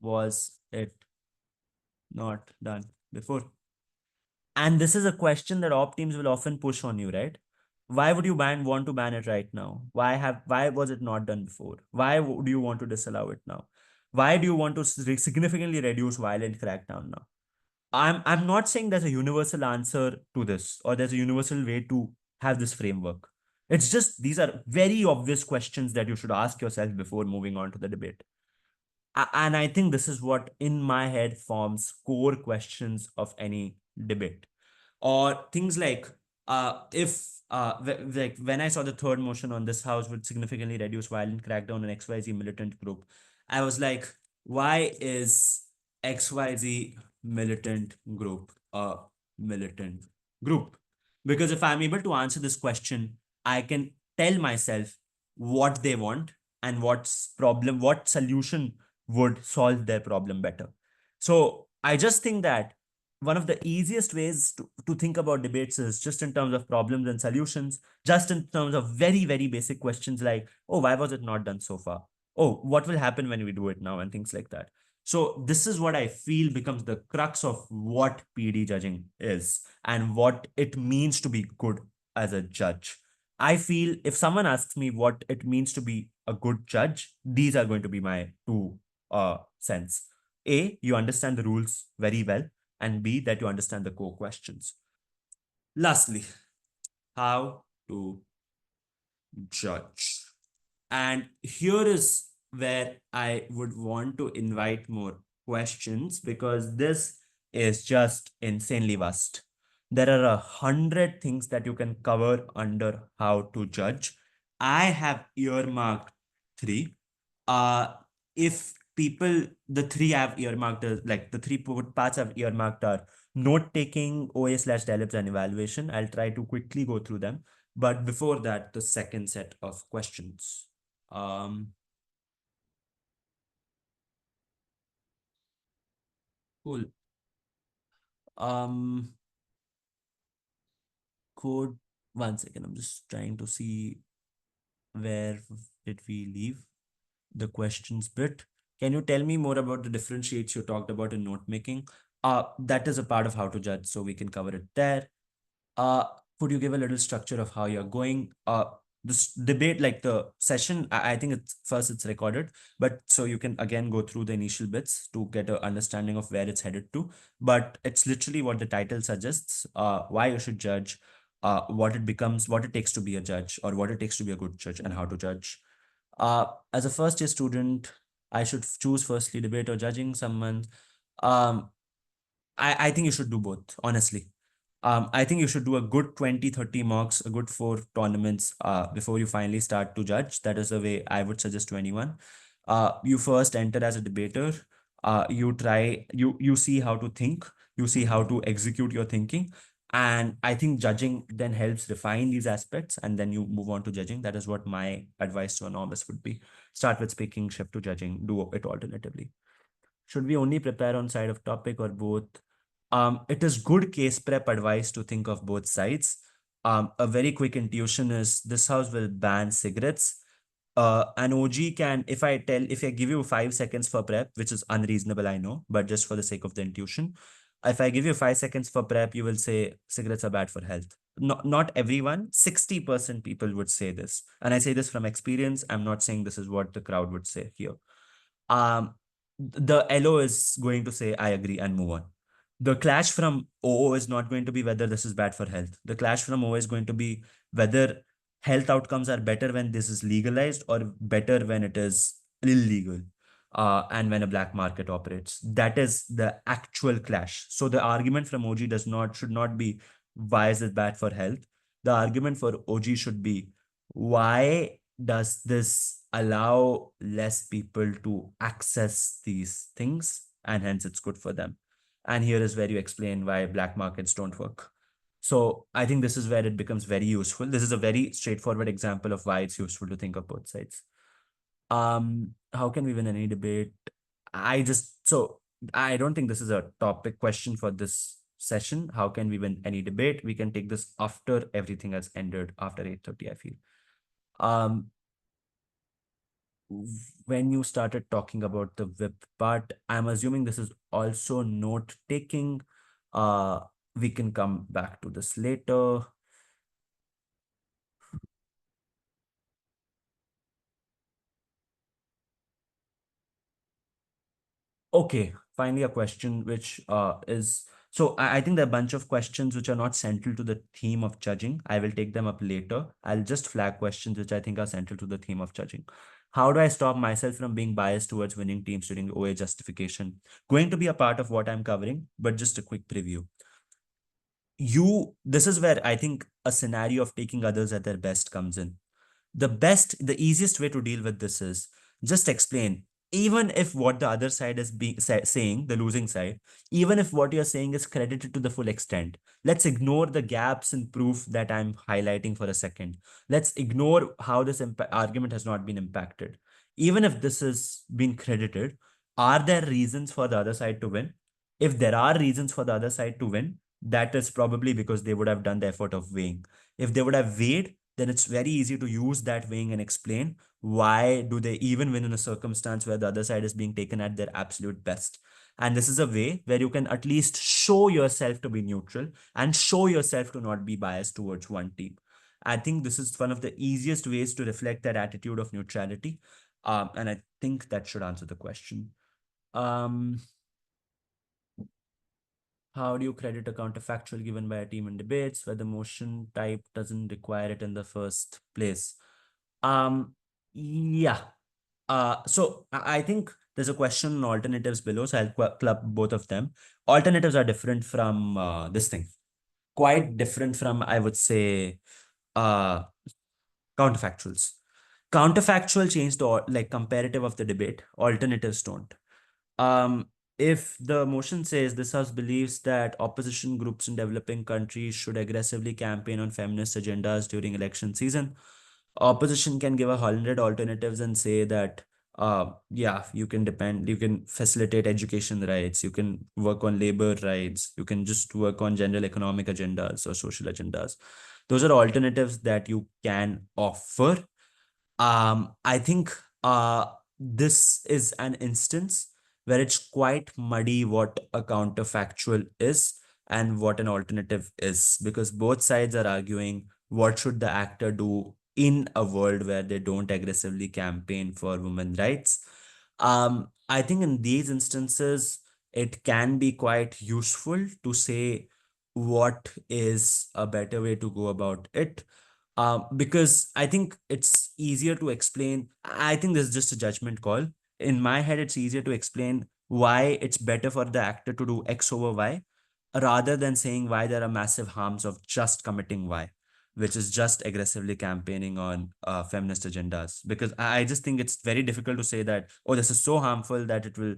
was it not done before? And this is a question that op teams will often push on you, right? Why would you want to ban it right now? Why was it not done before? Do you want to disallow it now? Why do you want to significantly reduce violent crackdown now? I'm not saying there's a universal answer to this or there's a universal way to have this framework. It's just these are very obvious questions that you should ask yourself before moving on to the debate. And I think this is what in my head forms core questions of any debate. Or things like if like when I saw the third motion on this house would significantly reduce violent crackdown on XYZ militant group, I was like, why is XYZ militant group a militant group? Because if I'm able to answer this question, I can tell myself what they want and what solution would solve their problem better. So I just think that one of the easiest ways to think about debates is just in terms of problems and solutions, just in terms of very, very basic questions like, oh, why was it not done so far? Oh, what will happen when we do it now? And things like that. So, this is what I feel becomes the crux of what PD judging is and what it means to be good as a judge. I feel if someone asks me what it means to be a good judge, these are going to be my two cents. A, you understand the rules very well, and B, that you understand the core questions. Lastly, how to judge. And here is where I would want to invite more questions because this is just insanely vast. There are 100 things that you can cover under how to judge. I have earmarked three. Uh, if people, the three I've earmarked, like the three parts I've earmarked are note taking, OA/delibs, and evaluation. I'll try to quickly go through them. But before that, the second set of questions. Um, cool. Um, code. One second. I'm just trying to see where did we leave the questions bit. Can you tell me more about the differentiates you talked about in note making? That is a part of how to judge, so we can cover it there. Uh, could you give a little structure of how you're going? This debate, like the session, I think it's recorded, but so you can again go through the initial bits to get an understanding of where it's headed to. But it's literally what the title suggests, why you should judge, what it becomes, what it takes to be a judge, or what it takes to be a good judge, and how to judge. As a first year student, I should choose firstly debate or judging someone. Um, I think you should do both, honestly. I think you should do a good 20, 30 mocks, a good four tournaments before you finally start to judge. That is the way I would suggest to anyone. You first enter as a debater. You see how to think, you see how to execute your thinking. And I think judging then helps refine these aspects, and then you move on to judging. That is what my advice to a novice would be. Start with speaking, shift to judging, do it alternatively. Should we only prepare on side of topic or both? It is good case prep advice to think of both sides. A very quick intuition is this house will ban cigarettes. An OG can, if I give you 5 seconds for prep, which is unreasonable, I know, but just for the sake of the intuition, if I give you 5 seconds for prep, you will say cigarettes are bad for health. Not everyone, 60% people would say this. And I say this from experience. I'm not saying this is what the crowd would say here. um, the LO is going to say, I agree, and move on. The clash from OO is not going to be whether this is bad for health. The clash from OO is going to be whether health outcomes are better when this is legalized or better when it is illegal, and when a black market operates. That is the actual clash. So the argument from OG should not be why is it bad for health. The argument for OG should be why does this allow less people to access these things, and hence it's good for them. And here is where you explain why black markets don't work. So I think this is where it becomes very useful. This is a very straightforward example of why it's useful to think of both sides. How can we win any debate? So I don't think this is a topic question for this session. How can we win any debate? We can take this after everything has ended after 8:30, I feel. Um, when you started talking about the whip part, I'm assuming this is also note taking. Uh, we can come back to this later. Okay, finally a question which is so I think there are a bunch of questions which are not central to the theme of judging. I will take them up later. I'll just flag questions which I think are central to the theme of judging. How do I stop myself from being biased towards winning teams during OA justification? Going to be a part of what I'm covering, but just a quick preview. This is where I think a scenario of taking others at their best comes in. The easiest way to deal with this is just explain. Even if what the other side is saying, the losing side, even if what you're saying is credited to the full extent, let's ignore the gaps in proof that I'm highlighting for a second. Let's ignore how this argument has not been impacted. Even if this has been credited, are there reasons for the other side to win? If there are reasons for the other side to win, that is probably because they would have done the effort of weighing. If they would have weighed, then it's very easy to use that weighing and explain why do they even win in a circumstance where the other side is being taken at their absolute best. And this is a way where you can at least show yourself to be neutral and show yourself to not be biased towards one team. I think this is one of the easiest ways to reflect that attitude of neutrality. And I think that should answer the question. Um, how do you credit a counterfactual given by a team in debates where the motion type doesn't require it in the first place? Um, yeah. So I think there's a question on alternatives below, so I'll club both of them. Alternatives are different from this thing, quite different from, I would say, uh, counterfactuals. Counterfactual change the like comparative of the debate. Alternatives don't. Um, if the motion says this House believes that opposition groups in developing countries should aggressively campaign on feminist agendas during election season, opposition can give 100 alternatives and say that, yeah, you can facilitate education rights, you can work on labor rights, you can just work on general economic agendas or social agendas. Those are alternatives that you can offer. I think this is an instance where it's quite muddy what a counterfactual is and what an alternative is, because both sides are arguing what should the actor do in a world where they don't aggressively campaign for women's rights. I think in these instances, it can be quite useful to say what is a better way to go about it, because I think it's easier to explain. I think this is just a judgment call. In my head, it's easier to explain why it's better for the actor to do X over Y rather than saying why there are massive harms of just committing Y, which is just aggressively campaigning on feminist agendas. Because I just think it's very difficult to say that, oh, this is so harmful that it will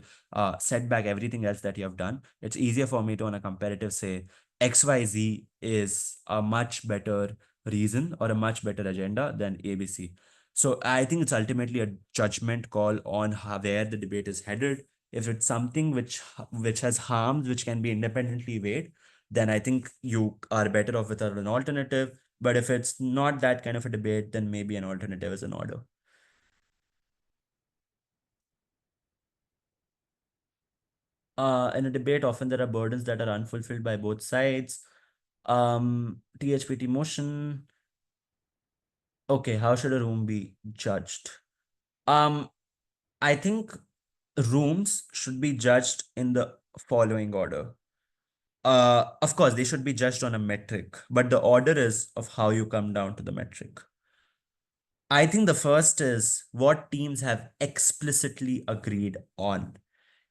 set back everything else that you have done. It's easier for me to, on a comparative, say XYZ is a much better reason or a much better agenda than ABC. So I think it's ultimately a judgment call on where the debate is headed. If it's something which has harms which can be independently weighed, then I think you are better off with an alternative. But if it's not that kind of a debate, then maybe an alternative is in order. In a debate, often there are burdens that are unfulfilled by both sides. THPT motion. Okay, how should a room be judged? Um, I think rooms should be judged in the following order. Of course, they should be judged on a metric, but the order is of how you come down to the metric. I think the first is what teams have explicitly agreed on.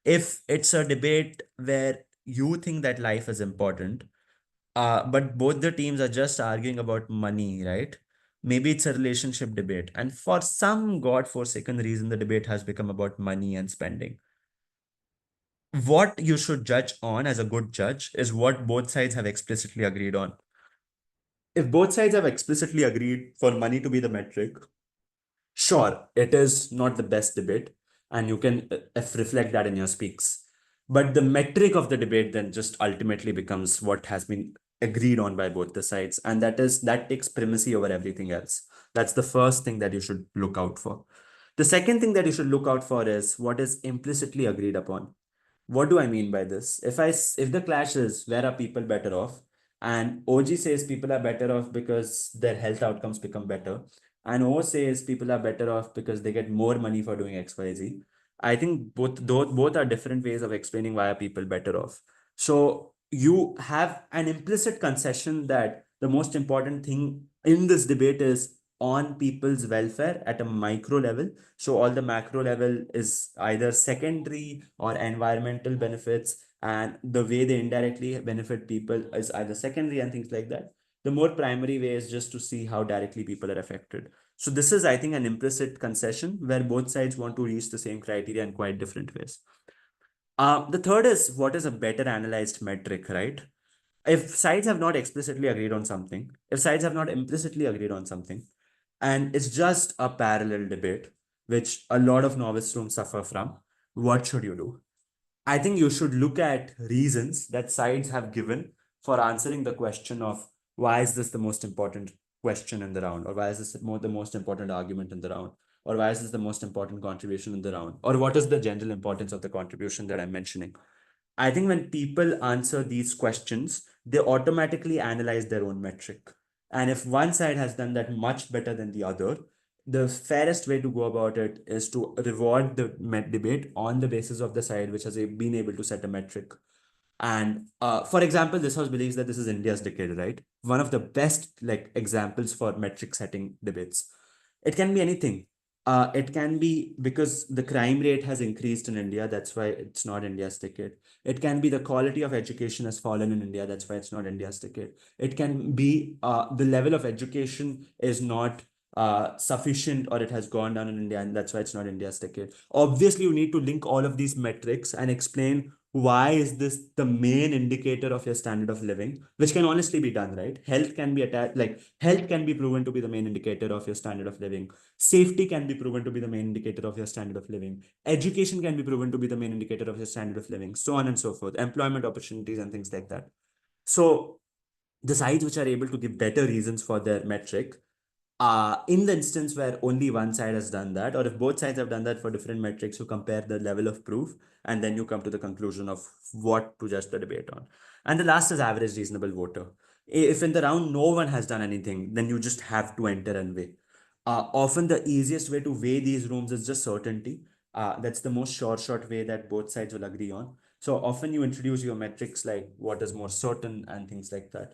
If it's a debate where you think that life is important, but both the teams are just arguing about money, right? Maybe it's a relationship debate. And for some godforsaken reason, the debate has become about money and spending. What you should judge on as a good judge is what both sides have explicitly agreed on. If both sides have explicitly agreed for money to be the metric, Sure, it is not the best debate, and you can reflect that in your speaks. But the metric of the debate then just ultimately becomes what has been agreed on by both the sides, and that takes primacy over everything else. That's the first thing that you should look out for. The second thing that you should look out for is what is implicitly agreed upon. What do I mean by this? If the clash is where are people better off, and OG says people are better off because their health outcomes become better, and O says people are better off because they get more money for doing XYZ. I think both are different ways of explaining why are people better off. So you have an implicit concession that the most important thing in this debate is on people's welfare at a micro level, so all the macro level is either secondary or environmental benefits, and the way they indirectly benefit people is either secondary and things like that. The more primary way is just to see how directly people are affected. So this is, I think, an implicit concession where both sides want to reach the same criteria in quite different ways. The third is what is a better analyzed metric, right? If sides have not explicitly agreed on something, if sides have not implicitly agreed on something, and it's just a parallel debate, which a lot of novice rooms suffer from, what should you do? I think you should look at reasons that sides have given for answering the question of why is this the most important question in the round, or why is this the most important argument in the round, or why is this the most important contribution in the round, or what is the general importance of the contribution that I'm mentioning. I think when people answer these questions, they automatically analyze their own metric. And if one side has done that much better than the other, the fairest way to go about it is to reward the debate on the basis of the side which has been able to set a metric. And for example, this house believes that this is India's decade, right? One of the best like examples for metric setting debates. It can be anything. It can be because the crime rate has increased in India. That's why it's not India's decade. It can be the quality of education has fallen in India. That's why it's not India's decade. It can be the level of education is not sufficient or it has gone down in India, and that's why it's not India's decade. Obviously, you need to link all of these metrics and explain why is this the main indicator of your standard of living, which can honestly be done, right? Health can be attached, like health can be proven to be the main indicator of your standard of living. Safety can be proven to be the main indicator of your standard of living. Education can be proven to be the main indicator of your standard of living, so on and so forth. Employment opportunities and things like that. So the sites which are able to give better reasons for their metric, in the instance where only one side has done that, or if both sides have done that for different metrics, you compare the level of proof and then you come to the conclusion of what to judge the debate on. And the last is average reasonable voter. If in the round no one has done anything, then you just have to enter and weigh. Often the easiest way to weigh these rooms is just certainty. That's the most short way that both sides will agree on. So often you introduce your metrics like what is more certain and things like that.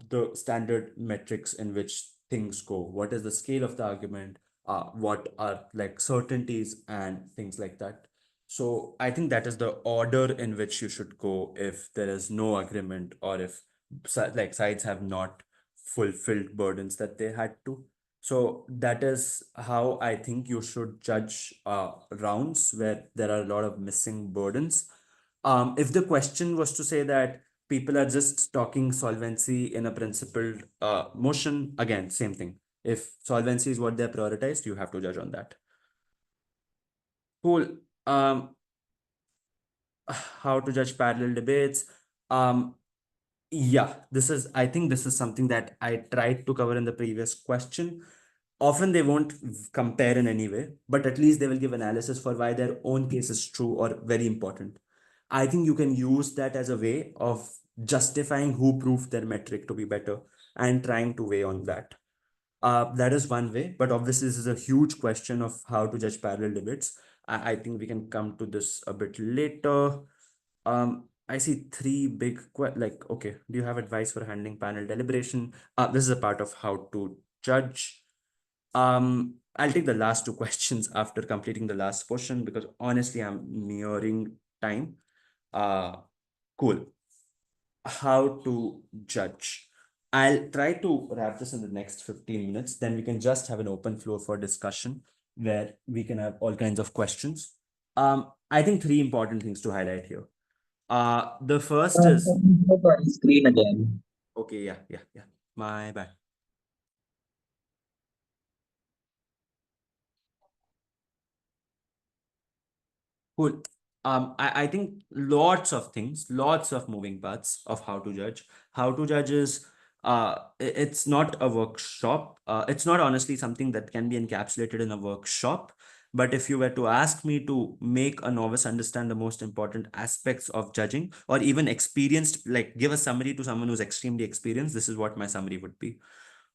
The standard metrics in which things go. What is the scale of the argument? What are like certainties and things like that. So I think that is the order in which you should go if there is no agreement, or if like sides have not fulfilled burdens that they had to. So that is how I think you should judge rounds where there are a lot of missing burdens. If the question was to say that people are just talking solvency in a principled motion, again, same thing. If solvency is what they're prioritized, you have to judge on that. Cool. How to judge parallel debates. Um, yeah, I think this is something that I tried to cover in the previous question. Often they won't compare in any way, but at least they will give analysis for why their own case is true or very important. I think you can use that as a way of justifying who proved their metric to be better and trying to weigh on that. That is one way, but obviously this is a huge question of how to judge parallel debates. I think we can come to this a bit later. I see three big like, okay, do you have advice for handling panel deliberation? This is a part of how to judge. I'll take the last two questions after completing the last portion because honestly, I'm nearing time. Uh, cool. How to judge. I'll try to wrap this in the next 15 minutes. Then we can just have an open floor for discussion where we can have all kinds of questions. I think three important things to highlight here. The first is Look on screen again. okay, yeah. My bad. Cool. I think lots of things, lots of moving parts of how to judge. How to judge is it's not a workshop. It's not honestly something that can be encapsulated in a workshop. But if you were to ask me to make a novice understand the most important aspects of judging, or even experienced, like give a summary to someone who's extremely experienced, this is what my summary would be.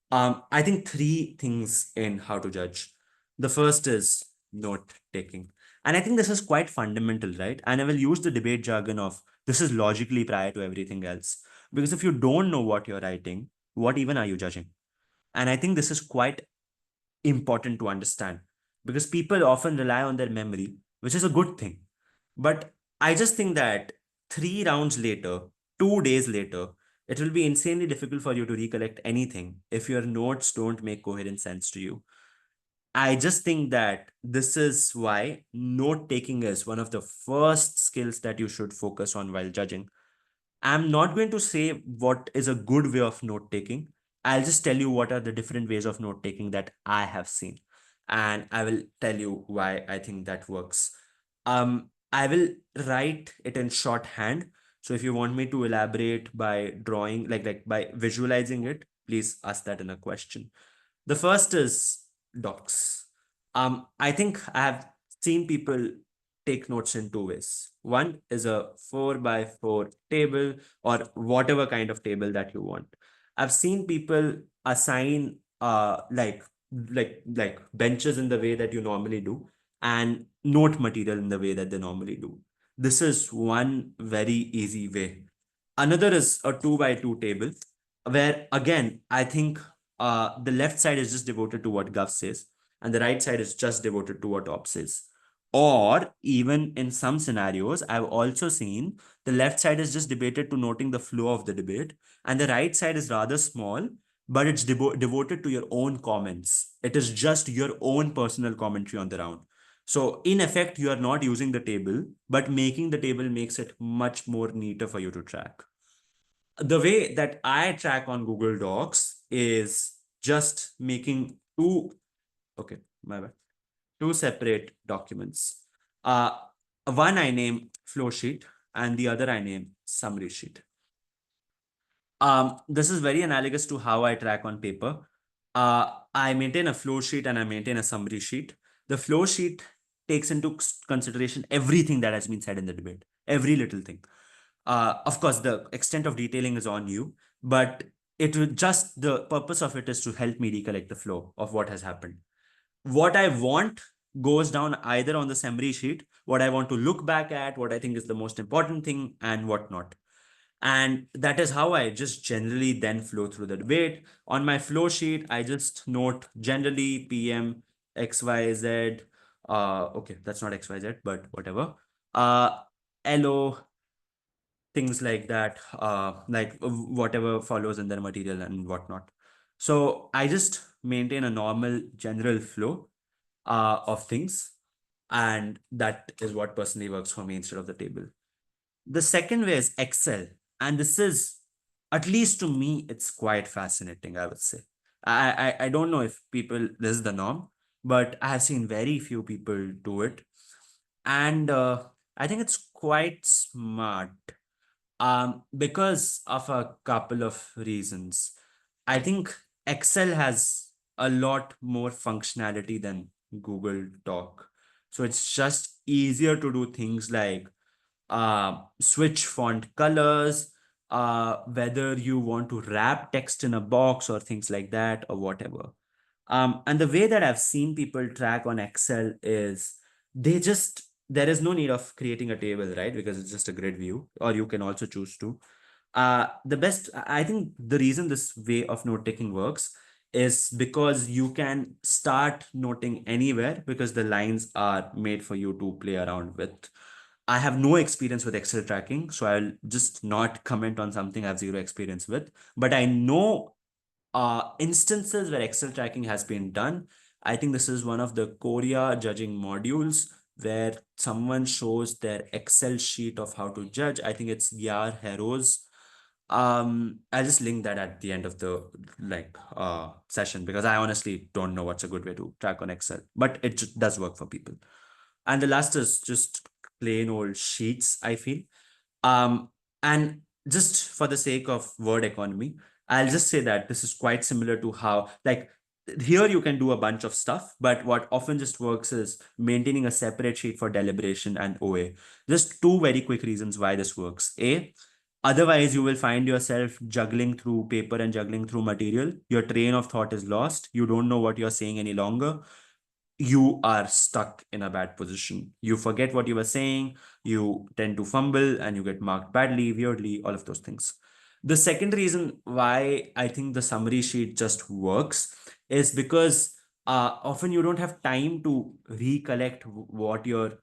I think three things in how to judge. The first is note taking. And I think this is quite fundamental, right? And I will use the debate jargon of this is logically prior to everything else. Because if you don't know what you're writing, what even are you judging? And I think this is quite important to understand because people often rely on their memory, which is a good thing. But I just think that 3 rounds later, 2 days later, it will be insanely difficult for you to recollect anything if your notes don't make coherent sense to you. I just think that this is why note taking is one of the first skills that you should focus on while judging. I'm not going to say what is a good way of note taking. I'll just tell you what are the different ways of note taking that I have seen. And I will tell you why I think that works. I will write it in shorthand. So if you want me to elaborate by drawing, like by visualizing it, please ask that in a question. The first is docs. I think I have seen people take notes in two ways. One is a 4 by 4 table or whatever kind of table that you want. I've seen people assign like benches in the way that you normally do and note material in the way that they normally do. This is one very easy way. Another is a 2 by 2 table where again I think the left side is just devoted to what Gov says, and the right side is just devoted to what Op says. Or even in some scenarios, I've also seen the left side is just debated to noting the flow of the debate, and the right side is rather small, but it's devoted to your own comments. It is just your own personal commentary on the round. So, in effect, you are not using the table, but making the table makes it much more neater for you to track. The way that I track on Google Docs is just making okay, my bad, two separate documents. Uh, One I name flow sheet and the other I name summary sheet. This is very analogous to how I track on paper. I maintain a flow sheet and I maintain a summary sheet. The flow sheet takes into consideration everything that has been said in the debate, every little thing. Of course, the extent of detailing is on you, but it will just the purpose of it is to help me recollect the flow of what has happened. What I want goes down either on the summary sheet, what I want to look back at, what I think is the most important thing, and whatnot. And that is how I just generally then flow through the debate. On my flow sheet, I just note generally PM, XYZ. Okay, that's not XYZ, but whatever. LO, things like that, whatever follows in their material and whatnot. So I just maintain a normal general flow of things, and that is what personally works for me instead of the table. The second way is Excel, and this is, at least to me, it's quite fascinating, I would say. I don't know if people, this is the norm, but I have seen very few people do it. And I think it's quite smart because of a couple of reasons. I think Excel has a lot more functionality than Google Doc. So it's just easier to do things like switch font colors, whether you want to wrap text in a box or things like that or whatever. And the way that I've seen people track on Excel is there is no need of creating a table, right? Because it's just a grid view, or you can also choose to. I think the reason this way of note taking works is because you can start noting anywhere because the lines are made for you to play around with. I have no experience with Excel tracking, so I'll just not comment on something I have zero experience with. But I know instances where Excel tracking has been done. I think this is one of the Korea judging modules where someone shows their Excel sheet of how to judge. I think it's Yar Heroes. I'll just link that at the end of the session because I honestly don't know what's a good way to track on Excel, but it does work for people. And the last is just plain old sheets, I feel. And just for the sake of word economy, I'll just say that this is quite similar to how, like, here you can do a bunch of stuff, but what often just works is maintaining a separate sheet for deliberation and OA. Just two very quick reasons why this works. A, otherwise, you will find yourself juggling through paper and juggling through material. Your train of thought is lost. You don't know what you're saying any longer. You are stuck in a bad position. You forget what you were saying, you tend to fumble, and you get marked badly, weirdly, all of those things. The second reason why I think the summary sheet just works is because often you don't have time to recollect what your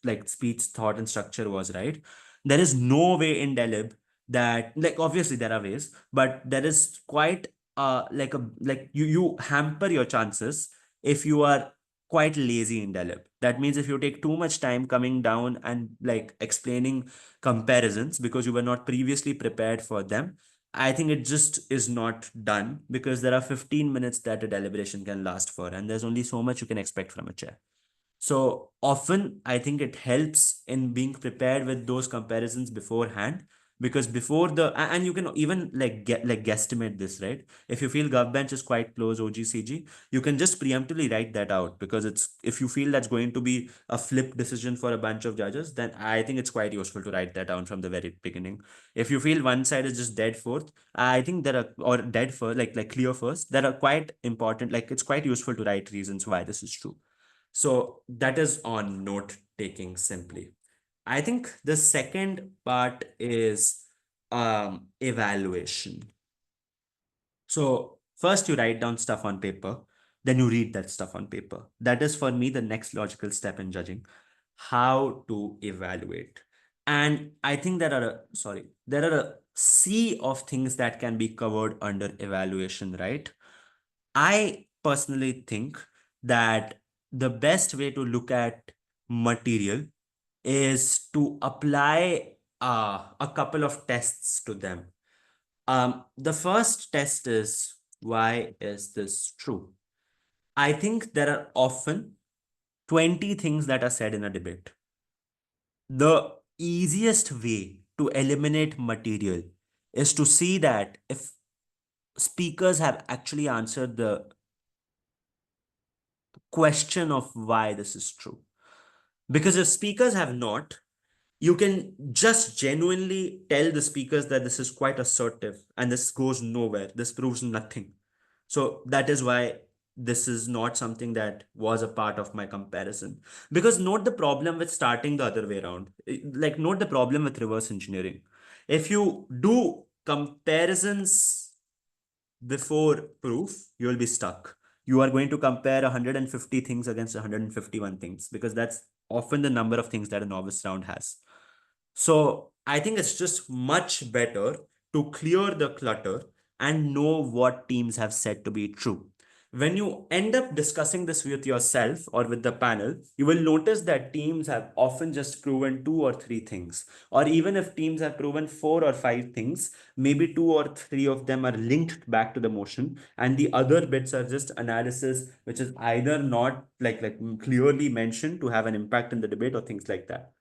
like speech, thought, and structure was, right? There is no way in Delib that, like, obviously there are ways, but there is quite like you hamper your chances if you are quite lazy in Delib. That means if you take too much time coming down and like explaining comparisons because you were not previously prepared for them, I think it just is not done because there are 15 minutes that a deliberation can last for, and there's only so much you can expect from a chair. So often, I think it helps in being prepared with those comparisons beforehand because before and you can even like get like guesstimate this, right? If you feel GovBench is quite close OGCG, you can just preemptively write that out because it's if you feel that's going to be a flip decision for a bunch of judges, then I think it's quite useful to write that down from the very beginning. If you feel one side is just dead fourth, I think there are or dead first, like clear first, that are quite important. Like it's quite useful to write reasons why this is true. So that is on note taking simply. I think the second part is evaluation. So first you write down stuff on paper, then you read that stuff on paper. That is for me the next logical step in judging how to evaluate. And I think there are a sea of things that can be covered under evaluation, right? I personally think that the best way to look at material is to apply a couple of tests to them. The first test is, why is this true? I think there are often 20 things that are said in a debate. The easiest way to eliminate material is to see that if speakers have actually answered the question of why this is true. Because if speakers have not, you can just genuinely tell the speakers that this is quite assertive and this goes nowhere. This proves nothing. So that is why this is not something that was a part of my comparison. Because note the problem with starting the other way around. Like, note the problem with reverse engineering. If you do comparisons before proof, you will be stuck. You are going to compare 150 things against 151 things because that's often the number of things that a novice round has. So I think it's just much better to clear the clutter and know what teams have said to be true. When you end up discussing this with yourself or with the panel, you will notice that teams have often just proven two or three things. Or even if teams have proven four or five things, maybe two or three of them are linked back to the motion, and the other bits are just analysis, which is either not like clearly mentioned to have an impact in the debate or things like that.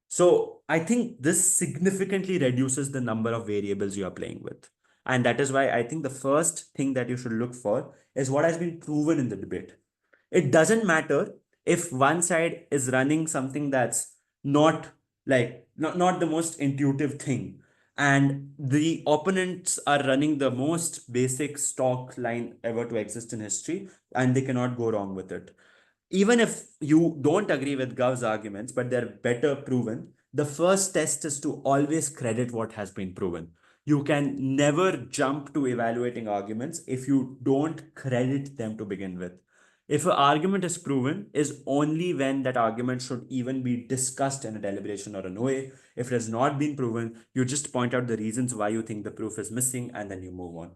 So I think this significantly reduces the number of variables you are playing with. And that is why I think the first thing that you should look for is what has been proven in the debate. It doesn't matter if one side is running something that's not not the most intuitive thing, and the opponents are running the most basic stock line ever to exist in history, and they cannot go wrong with it. Even if you don't agree with Gov's arguments, but they're better proven, the first test is to always credit what has been proven. You can never jump to evaluating arguments if you don't credit them to begin with. If an argument is proven, is only when that argument should even be discussed in a deliberation or an OA. If it has not been proven, you just point out the reasons why you think the proof is missing and then you move on.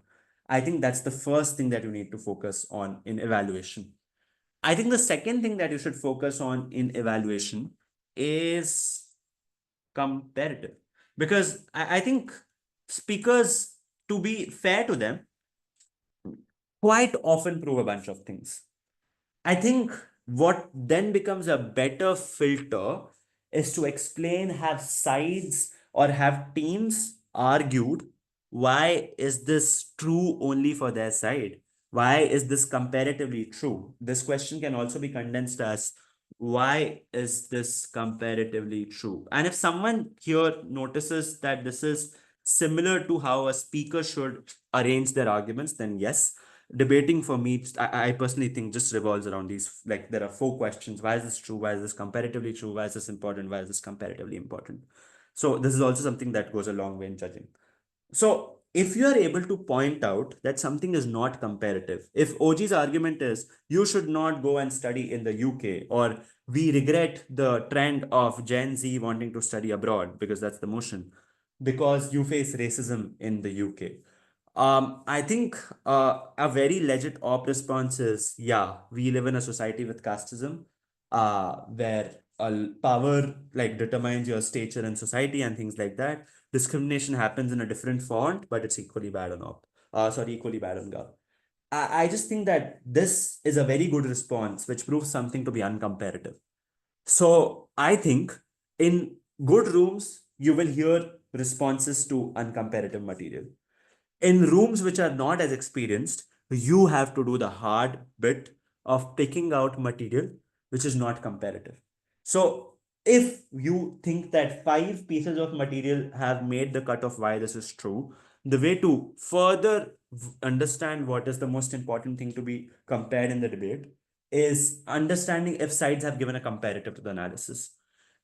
I think that's the first thing that you need to focus on in evaluation. I think the second thing that you should focus on in evaluation is comparative. Because I think speakers, to be fair to them, quite often prove a bunch of things. I think what then becomes a better filter is to explain, have sides or have teams argued why is this true only for their side? Why is this comparatively true? This question can also be condensed as why is this comparatively true? And if someone here notices that this is similar to how a speaker should arrange their arguments, then yes, debating for me, I personally think just revolves around these. Like there are four questions: why is this true? Why is this comparatively true? Why is this important? Why is this comparatively important? So this is also something that goes a long way in judging. So if you are able to point out that something is not comparative, if OG's argument is you should not go and study in the UK, or we regret the trend of Gen Z wanting to study abroad because that's the motion, because you face racism in the UK. I think a very legit op response is, yeah, we live in a society with casteism, where power like determines your stature in society and things like that. Discrimination happens in a different font, but it's equally bad on op. Sorry, equally bad on gov. I just think that this is a very good response, which proves something to be uncomparative. So I think in good rooms, you will hear responses to uncomparative material. In rooms which are not as experienced, you have to do the hard bit of picking out material which is not comparative. So, if you think that five pieces of material have made the cut of why this is true, the way to further understand what is the most important thing to be compared in the debate is understanding if sides have given a comparative to the analysis.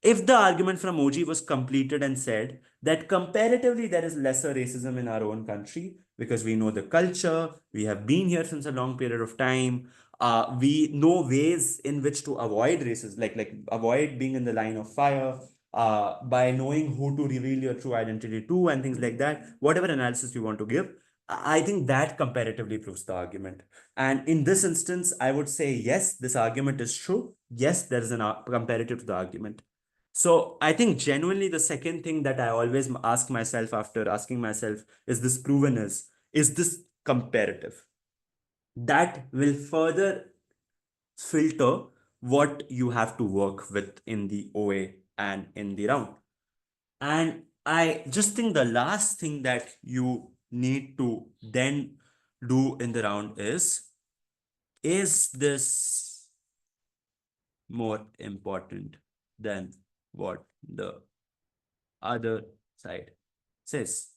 If the argument from OG was completed and said that comparatively there is lesser racism in our own country because we know the culture, we have been here since a long period of time, we know ways in which to avoid racism, like avoid being in the line of fire, by knowing who to reveal your true identity to and things like that. Whatever analysis you want to give, I think that comparatively proves the argument. And in this instance, I would say yes, this argument is true. Yes, there is an comparative to the argument. So I think genuinely the second thing that I always ask myself after asking myself, is this proven, is this comparative? That will further filter what you have to work with in the OA and in the round. And I just think the last thing that you need to then do in the round is this more important than what the other side says?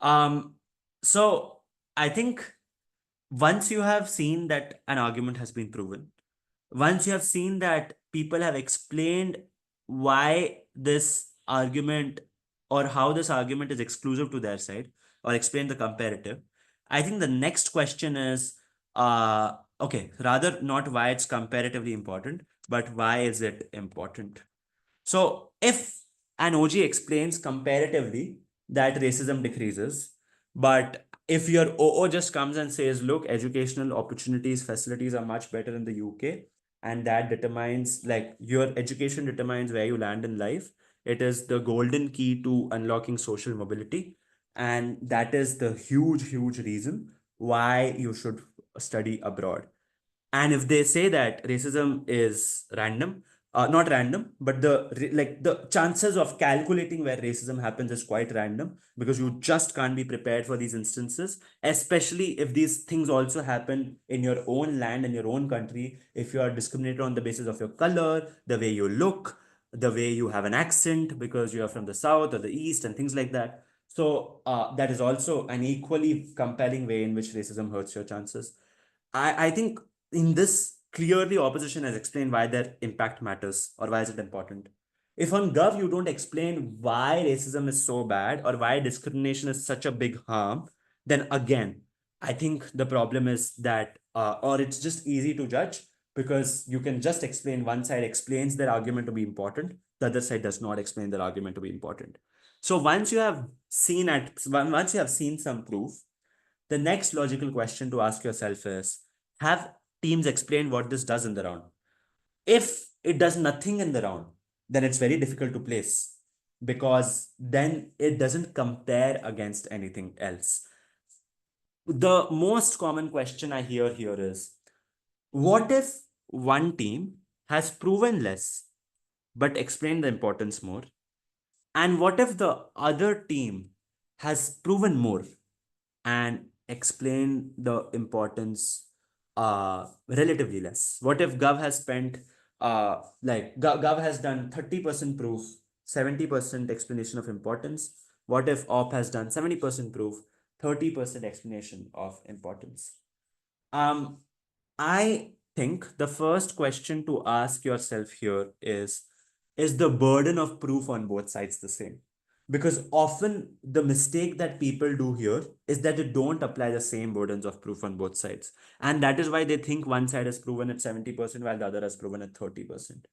Um, so I think once you have seen that an argument has been proven, once you have seen that people have explained why this argument or how this argument is exclusive to their side, or explain the comparative, I think the next question is, okay, rather not why it's comparatively important, but why is it important? So if an OG explains comparatively that racism decreases, but if your OO just comes and says, look, educational opportunities, facilities are much better in the UK, and that determines, like, your education determines where you land in life. It is the golden key to unlocking social mobility. And that is the huge, huge reason why you should study abroad. And if they say that racism is random, not random, but like the chances of calculating where racism happens is quite random, because you just can't be prepared for these instances, especially if these things also happen in your own land, in your own country. If you are discriminated on the basis of your color, the way you look, the way you have an accent because you are from the south or the east, and things like that. So that is also an equally compelling way in which racism hurts your chances. I think in this, clearly opposition has explained why their impact matters or why is it important. If on Gov you don't explain why racism is so bad or why discrimination is such a big harm, then again, I think the problem is that, or it's just easy to judge because you can just explain one side explains their argument to be important, the other side does not explain their argument to be important. So once you have seen some proof, the next logical question to ask yourself is, have teams explained what this does in the round? If it does nothing in the round, then it's very difficult to place because then it doesn't compare against anything else. The most common question I hear here is, what if one team has proven less, but explain the importance more? And what if the other team has proven more and explain the importance relatively less? What if Gov has spent Gov has done 30% proof, 70% explanation of importance? What if Op has done 70% proof, 30% explanation of importance? Um, I think the first question to ask yourself here is the burden of proof on both sides the same? Because often the mistake that people do here is that they don't apply the same burdens of proof on both sides. And that is why they think one side has proven at 70% while the other has proven at 30%.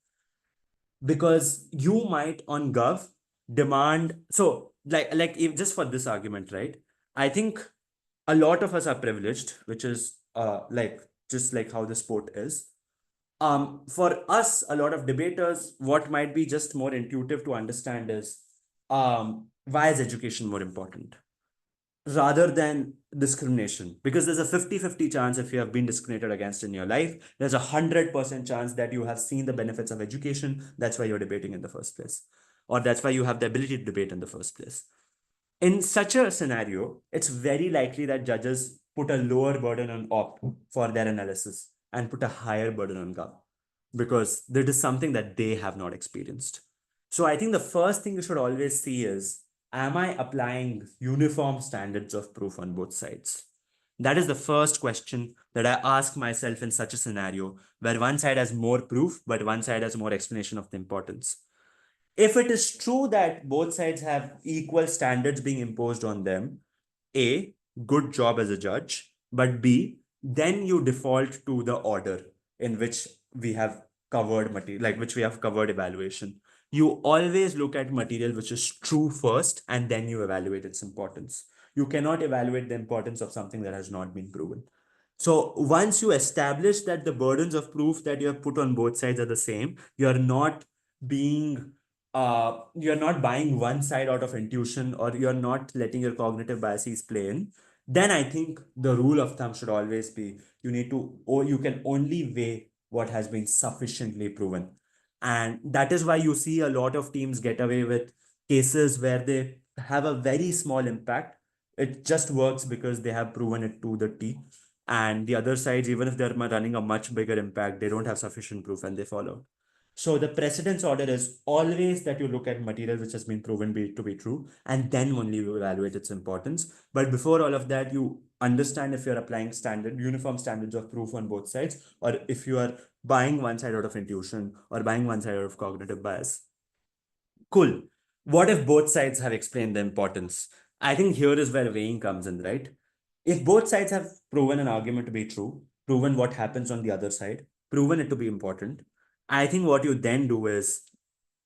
Because you might on Gov demand, so like if just for this argument, right? I think a lot of us are privileged, which is like just like how the sport is. For us, a lot of debaters, what might be just more intuitive to understand is why is education more important rather than discrimination? Because there's a 50-50 chance if you have been discriminated against in your life, there's a 100% chance that you have seen the benefits of education. That's why you're debating in the first place, or that's why you have the ability to debate in the first place. In such a scenario, it's very likely that judges put a lower burden on op for their analysis and put a higher burden on gov because that is something that they have not experienced. So I think the first thing you should always see is, am I applying uniform standards of proof on both sides? That is the first question that I ask myself in such a scenario where one side has more proof, but one side has more explanation of the importance. If it is true that both sides have equal standards being imposed on them, A, good job as a judge, but B, then you default to the order in which we have covered material, like which we have covered evaluation. You always look at material which is true first and then you evaluate its importance. You cannot evaluate the importance of something that has not been proven. So once you establish that the burdens of proof that you have put on both sides are the same, being you're not buying one side out of intuition, or you're not letting your cognitive biases play in, then I think the rule of thumb should always be you need to, or you can only weigh what has been sufficiently proven. And that is why you see a lot of teams get away with cases where they have a very small impact. It just works because they have proven it to the T. And the other sides, even if they're running a much bigger impact, they don't have sufficient proof and they follow. So the precedence order is always that you look at material which has been proven to be true, and then only you evaluate its importance. But before all of that, you understand if you're applying uniform standards of proof on both sides, or if you are buying one side out of intuition or buying one side out of cognitive bias. Cool. What if both sides have explained the importance? I think here is where weighing comes in, right? If both sides have proven an argument to be true, proven what happens on the other side, proven it to be important, I think what you then do is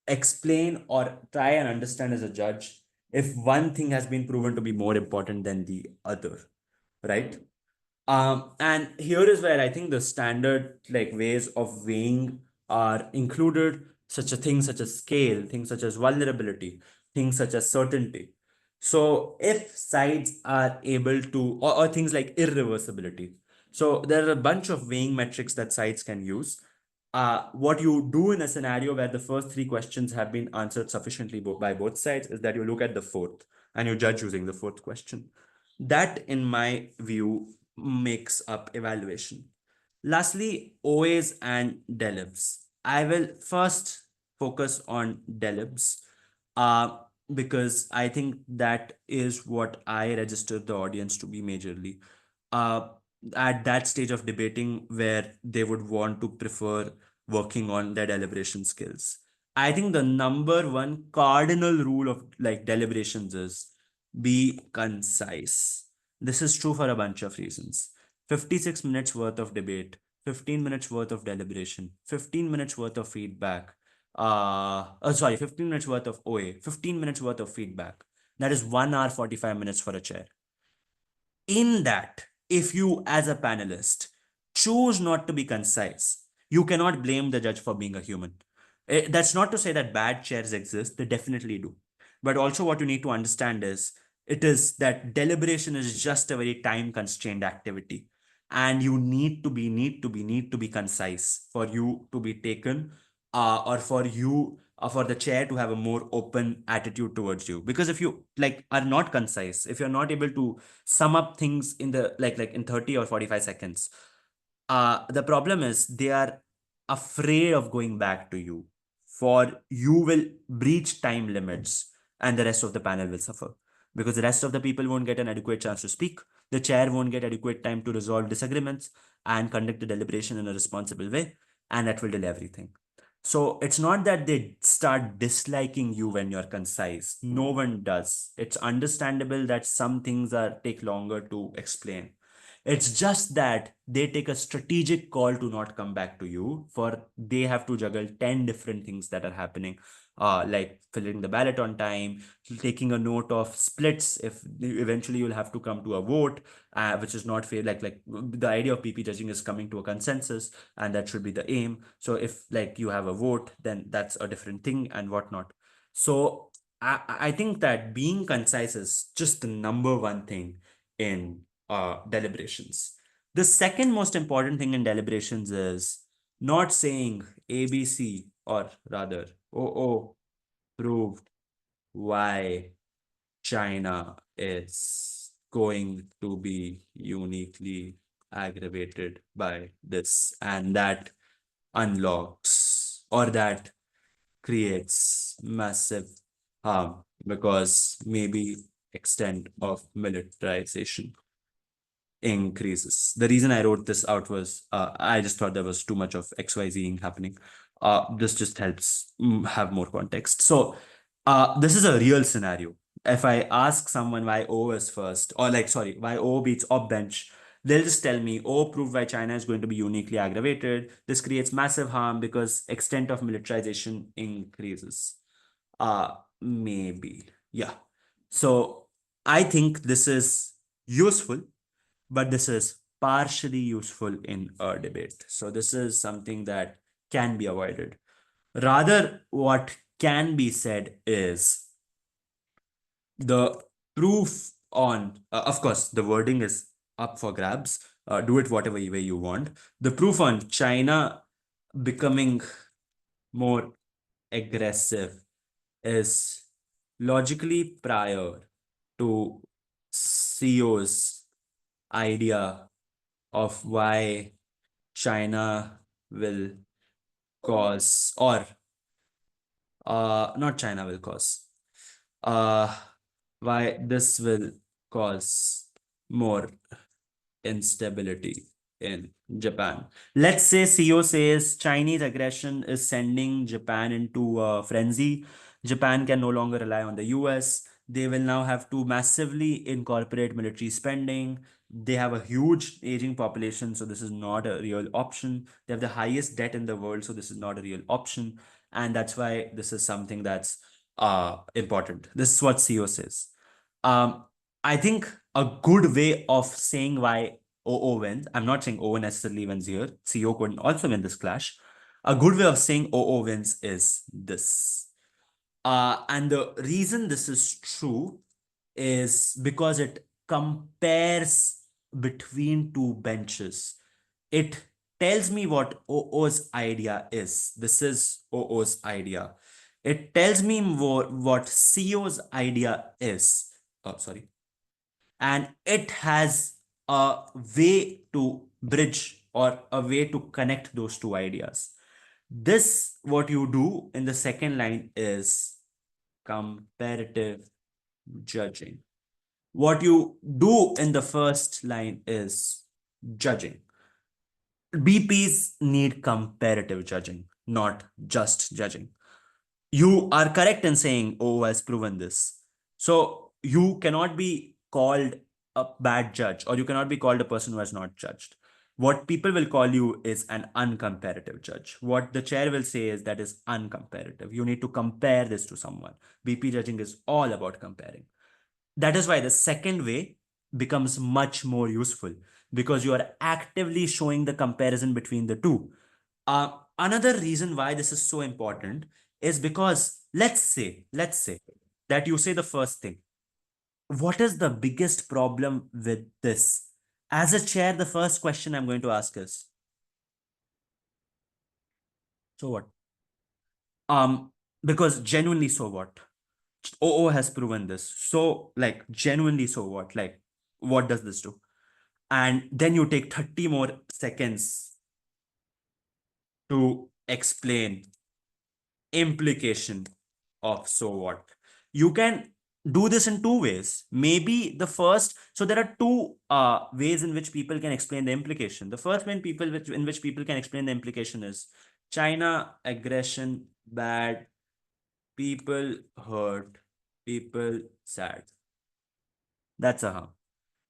explain or try and understand as a judge if one thing has been proven to be more important than the other, right? And here is where I think the standard like ways of weighing are included, such a thing such as scale, things such as vulnerability, things such as certainty. So if sides are able to, or things like irreversibility. So there are a bunch of weighing metrics that sides can use. What you do in a scenario where the first three questions have been answered sufficiently by both sides is that you look at the fourth and you judge using the fourth question. That, in my view, makes up evaluation. Lastly, OAs and DELIBs. I will first focus on DELIBs uh, because I think that is what I register the audience to be majorly. Uh, at that stage of debating where they would want to prefer working on their deliberation skills. I think the number one cardinal rule of like deliberations is be concise. This is true for a bunch of reasons. 56 minutes worth of debate, 15 minutes worth of deliberation, 15 minutes worth of feedback. 15 minutes worth of OA, 15 minutes worth of feedback. That is 1 hour 45 minutes for a chair. In that, if you as a panelist choose not to be concise, you cannot blame the judge for being a human. That's not to say that bad chairs exist, they definitely do. But also, what you need to understand is it is that deliberation is just a very time constrained activity. And you need to be concise for you to be taken or for you, for the chair to have a more open attitude towards you. Because if you like are not concise, if you're not able to sum up things in the like in 30 or 45 seconds, the problem is they are afraid of going back to you, for you will breach time limits and the rest of the panel will suffer, because the rest of the people won't get an adequate chance to speak, the chair won't get adequate time to resolve disagreements and conduct the deliberation in a responsible way, and that will delay everything. So it's not that they start disliking you when you're concise. No one does. It's understandable that some things are take longer to explain. It's just that they take a strategic call to not come back to you, for they have to juggle 10 different things that are happening, like filling the ballot on time, taking a note of splits if eventually you'll have to come to a vote, which is not fair. Like the idea of PP judging is coming to a consensus, and that should be the aim. So if like you have a vote, then that's a different thing and whatnot. So I think that being concise is just the number one thing in deliberations. The second most important thing in deliberations is not saying ABC, or rather OO proved why China is going to be uniquely aggravated by this, and that unlocks or that creates massive harm, because maybe extent of militarization increases. The reason I wrote this out was I just thought there was too much of XYZing happening. This just helps have more context. So this is a real scenario. If I ask someone why O is first, or like, sorry, why O beats op bench, they'll just tell me O proved why China is going to be uniquely aggravated. This creates massive harm because extent of militarization increases. Maybe. Yeah. So I think this is useful, but this is partially useful in a debate. So this is something that can be avoided. Rather, what can be said is the proof on, of course, the wording is up for grabs. Do it whatever way you want. The proof on China becoming more aggressive is logically prior to CEO's idea of why China will cause, or not China will cause, uh, why this will cause more instability in Japan. Let's say CEO says Chinese aggression is sending Japan into a frenzy. Japan can no longer rely on the US. They will now have to massively incorporate military spending. They have a huge aging population, so this is not a real option. They have the highest debt in the world, so this is not a real option. And that's why this is something that's important. This is what CEO says. Um, I think a good way of saying why OO wins, I'm not saying OO necessarily wins here. CO could also win this clash. A good way of saying OO wins is this. And the reason this is true is because it compares between two benches. It tells me what OO's idea is. This is OO's idea. It tells me what CO's idea is. Oh, sorry. And it has a way to bridge or a way to connect those two ideas. This, what you do in the second line is comparative judging. What you do in the first line is judging. BPs need comparative judging, not just judging. You are correct in saying O has proven this. So you cannot be called a bad judge, or you cannot be called a person who has not judged. What people will call you is an uncomparative judge. What the chair will say is that is uncomparative. You need to compare this to someone. BP judging is all about comparing. That is why the second way becomes much more useful, because you are actively showing the comparison between the two. Another reason why this is so important is because let's say that you say the first thing. What is the biggest problem with this? As a chair, the first question I'm going to ask is, so what? Um, because genuinely, so what? OO has proven this. So, like, genuinely, so what? Like, what does this do? And then you take 30 more seconds to explain implication of so what. You can do this in two ways. Maybe the first, so there are two ways in which people can explain the implication. The first way in which people can explain the implication is China aggression bad, people hurt, people sad. That's a how.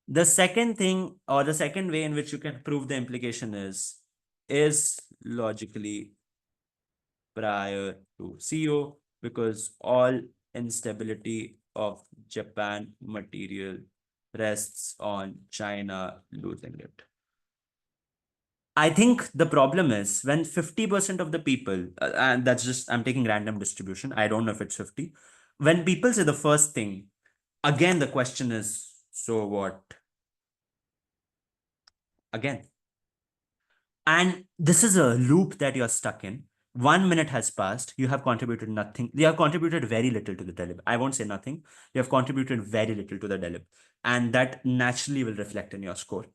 The second thing, or the second way in which you can prove the implication is logically prior to CO, because all instability of Japan material rests on China losing it. I think the problem is when 50% of the people, and that's just, I'm taking random distribution, I don't know if it's 50. When people say the first thing, again, the question is, so what? Again. And this is a loop that you're stuck in. 1 minute has passed. You have contributed nothing. You have contributed very little to the delib. I won't say nothing. You have contributed very little to the delib. And that naturally will reflect in your score.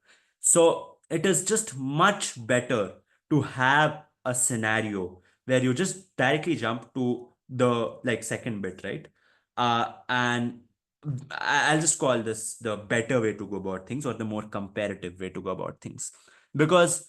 So it is just much better to have a scenario where you just directly jump to the like second bit, right? And I'll just call this the better way to go about things or the more comparative way to go about things. Because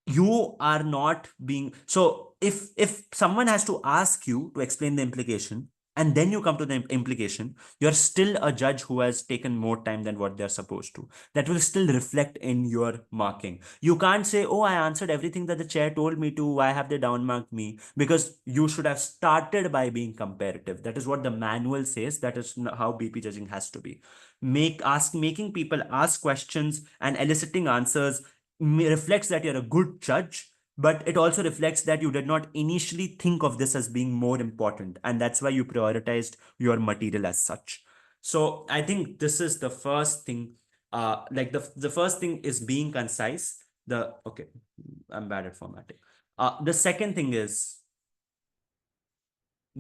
you are not being, so if someone has to ask you to explain the implication and then you come to the implication, you're still a judge who has taken more time than what they're supposed to. That will still reflect in your marking. You can't say, oh, I answered everything that the chair told me to, why have they downmarked me? Because you should have started by being comparative. That is what the manual says. That is how BP judging has to be. Making people ask questions and eliciting answers reflects that you're a good judge, but it also reflects that you did not initially think of this as being more important, and that's why you prioritized your material as such. So I think this is the first thing. Like the first thing is being concise. The okay, I'm bad at formatting. The second thing is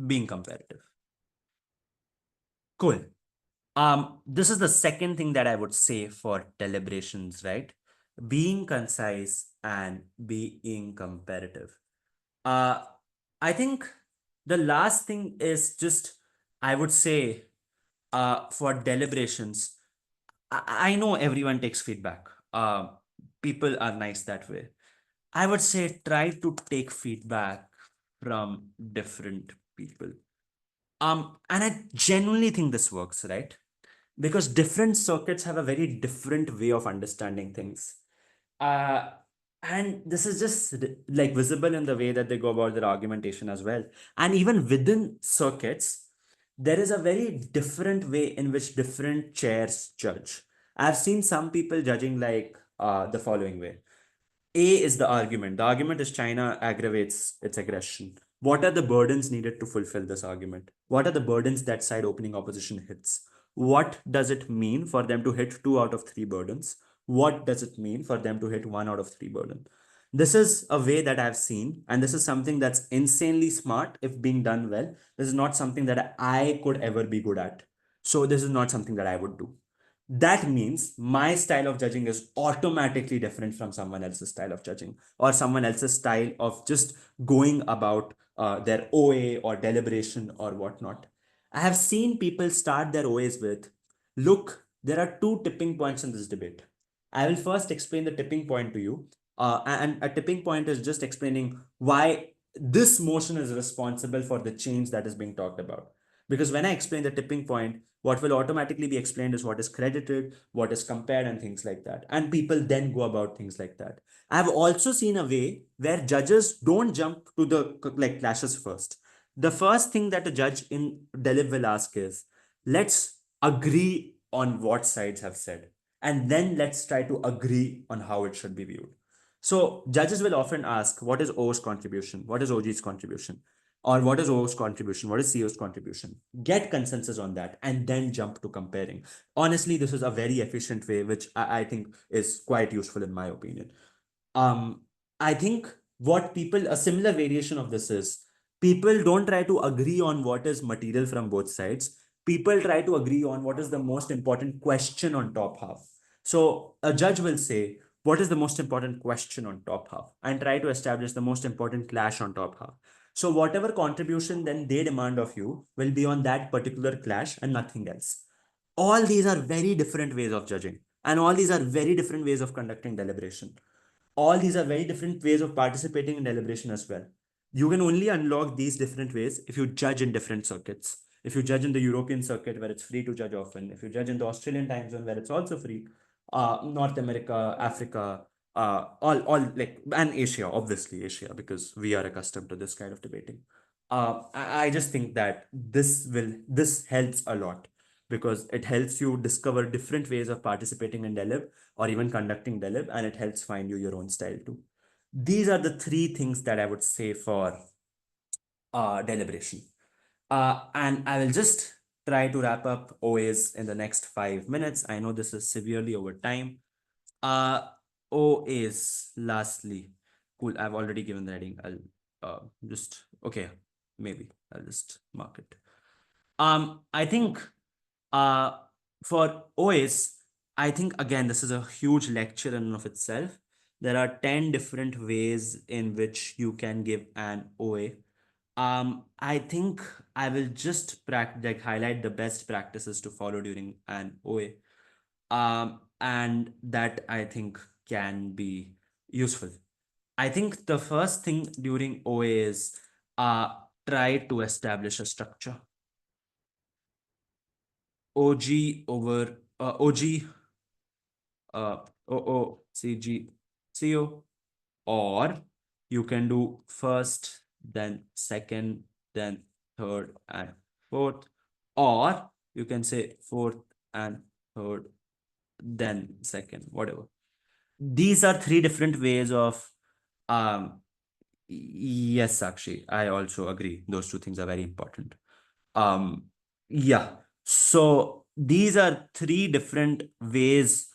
being comparative. Cool. This is the second thing that I would say for deliberations, right? Being concise and being comparative. Uh, I think the last thing is just, I would say, for deliberations, I know everyone takes feedback. People are nice that way. I would say try to take feedback from different people. And I genuinely think this works, right? Because different circuits have a very different way of understanding things. Uh, and this is just like visible in the way that they go about their argumentation as well. And even within circuits, there is a very different way in which different chairs judge. I've seen some people judging like the following way. A is the argument. The argument is China aggravates its aggression. What are the burdens needed to fulfill this argument? What are the burdens that side opening opposition hits? What does it mean for them to hit 2 out of 3 burdens? What does it mean for them to hit 1 out of 3 burden? This is a way that I've seen, and this is something that's insanely smart if being done well. This is not something that I could ever be good at. So, this is not something that I would do. That means my style of judging is automatically different from someone else's style of judging or someone else's style of just going about their OA or deliberation or whatnot. I have seen people start their OAs with, look, there are two tipping points in this debate. I will first explain the tipping point to you. And a tipping point is just explaining why this motion is responsible for the change that is being talked about. Because when I explain the tipping point, what will automatically be explained is what is credited, what is compared, and things like that. And people then go about things like that. I've also seen a way where judges don't jump to the like clashes first. The first thing that a judge in Delib will ask is, let's agree on what sides have said, and then let's try to agree on how it should be viewed. So judges will often ask, what is O's contribution? What is OG's contribution? Or what is O's contribution? What is CO's contribution? Get consensus on that and then jump to comparing. Honestly, this is a very efficient way, which I think is quite useful in my opinion. Um, I think what people, a similar variation of this is, People don't try to agree on what is material from both sides. People try to agree on what is the most important question on top half. So a judge will say, what is the most important question on top half? And try to establish the most important clash on top half. So whatever contribution then they demand of you will be on that particular clash and nothing else. All these are very different ways of judging, and all these are very different ways of conducting deliberation. All these are very different ways of participating in deliberation as well. You can only unlock these different ways if you judge in different circuits. If you judge in the European circuit where it's free to judge often, if you judge in the Australian time zone where it's also free, North America, Africa, all like, and Asia, obviously Asia, because we are accustomed to this kind of debating. I just think that this helps a lot because it helps you discover different ways of participating in delib or even conducting delib, and it helps find you your own style too. These are the three things that I would say for deliberation. And I will just try to wrap up OAs in the next 5 minutes. I know this is severely over time. Uh, OAs, lastly. Cool, I've already given the heading. I'll just, okay, maybe I'll just mark it. I think uh, for OAs, I think again, this is a huge lecture in and of itself. There are 10 different ways in which you can give an OA. I think I will just like highlight the best practices to follow during an OA. And that I think can be useful. I think the first thing during OA is try to establish a structure. OG over OG OOCGCO, or you can do first, then second, then third and fourth, or you can say fourth and third, then second, whatever. These are three different ways of um yes, Sakshi, I also agree. Those two things are very important. Um, yeah. So these are three different ways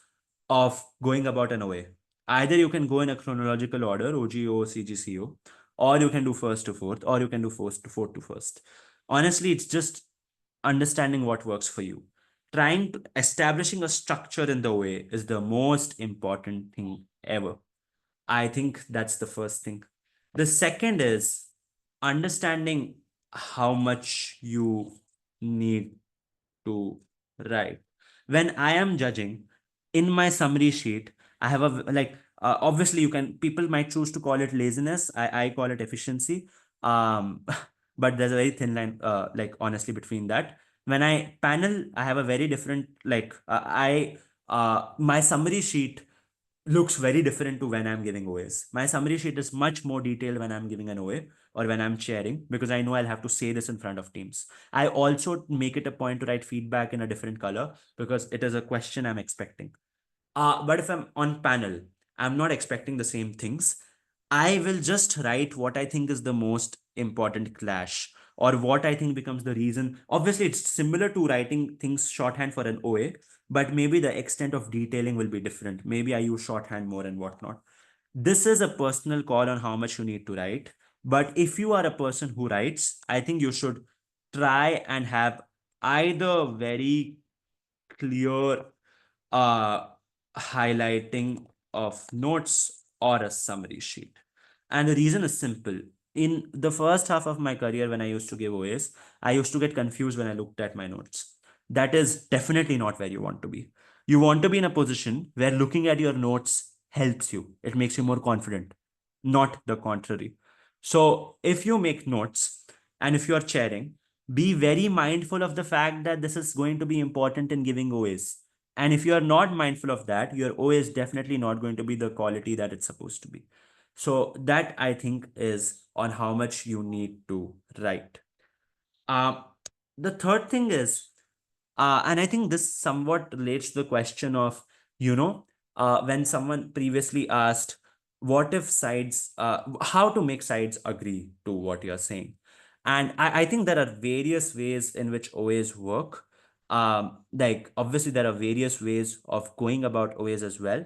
of going about an OA. Either you can go in a chronological order, OGO, CGCO, or you can do first to fourth, or you can do fourth to first. Honestly, it's just understanding what works for you. Trying to establishing a structure in the OA is the most important thing ever. I think that's the first thing. The second is understanding how much you need to write. When I am judging in my summary sheet, I have a like obviously you can people might choose to call it laziness. I call it efficiency. Um, but there's a very thin line like honestly between that. When I panel, I have a very different like I my summary sheet looks very different to when I'm giving OAs. My summary sheet is much more detailed when I'm giving an OA or when I'm sharing because I know I'll have to say this in front of teams. I also make it a point to write feedback in a different color because it is a question I'm expecting. But if I'm on panel, I'm not expecting the same things. I will just write what I think is the most important clash or what I think becomes the reason. Obviously, it's similar to writing things shorthand for an OA, but maybe the extent of detailing will be different. Maybe I use shorthand more and whatnot. This is a personal call on how much you need to write. But if you are a person who writes, I think you should try and have either very clear uh, highlighting of notes or a summary sheet. And the reason is simple. In the first half of my career, when I used to give OAs, I used to get confused when I looked at my notes. That is definitely not where you want to be. You want to be in a position where looking at your notes helps you, it makes you more confident, not the contrary. So, if you make notes and if you are chairing, be very mindful of the fact that this is going to be important in giving OAs. And if you are not mindful of that, your OA is definitely not going to be the quality that it's supposed to be. So that I think is on how much you need to write. Um, the third thing is, and I think this somewhat relates to the question of, when someone previously asked, what if how to make sides agree to what you're saying? And I think there are various ways in which OAs work. Like, obviously, there are various ways of going about OAs as well.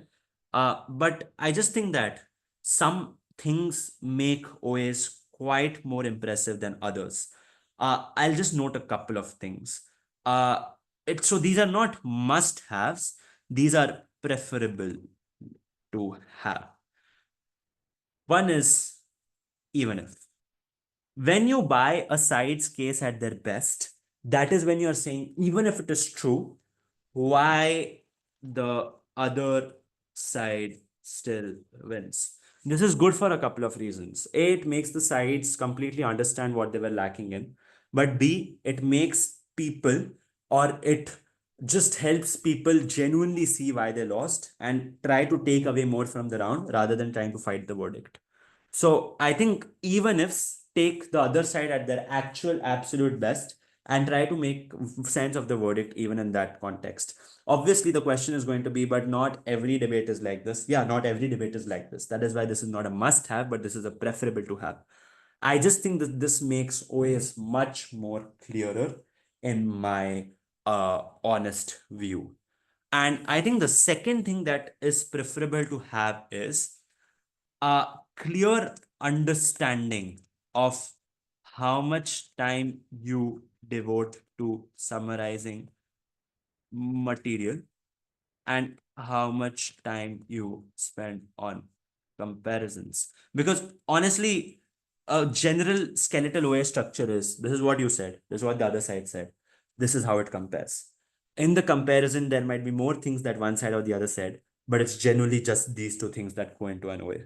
But I just think that some things make OAs quite more impressive than others. I'll just note a couple of things. Uh, so these are not must-haves; these are preferable to have. One is even if. When you buy a side's case at their best, that is when you're saying, even if it is true, why the other side still wins. This is good for a couple of reasons. A, it makes the sides completely understand what they were lacking in. But B, it makes people, or it just helps people genuinely see why they lost and try to take away more from the round rather than trying to fight the verdict. So I think even if take the other side at their actual absolute best and try to make sense of the verdict even in that context. Obviously, the question is going to be, but not every debate is like this. Yeah, not every debate is like this. That is why this is not a must have, but this is a preferable to have. I just think that this makes OAS much more clearer in my honest view. And I think the second thing that is preferable to have is a clear understanding of how much time you devote to summarizing material and how much time you spend on comparisons. Because honestly, a general skeletal OA structure is this is what you said, this is what the other side said, this is how it compares. In the comparison, there might be more things that one side or the other said, but it's generally just these two things that go into an OA.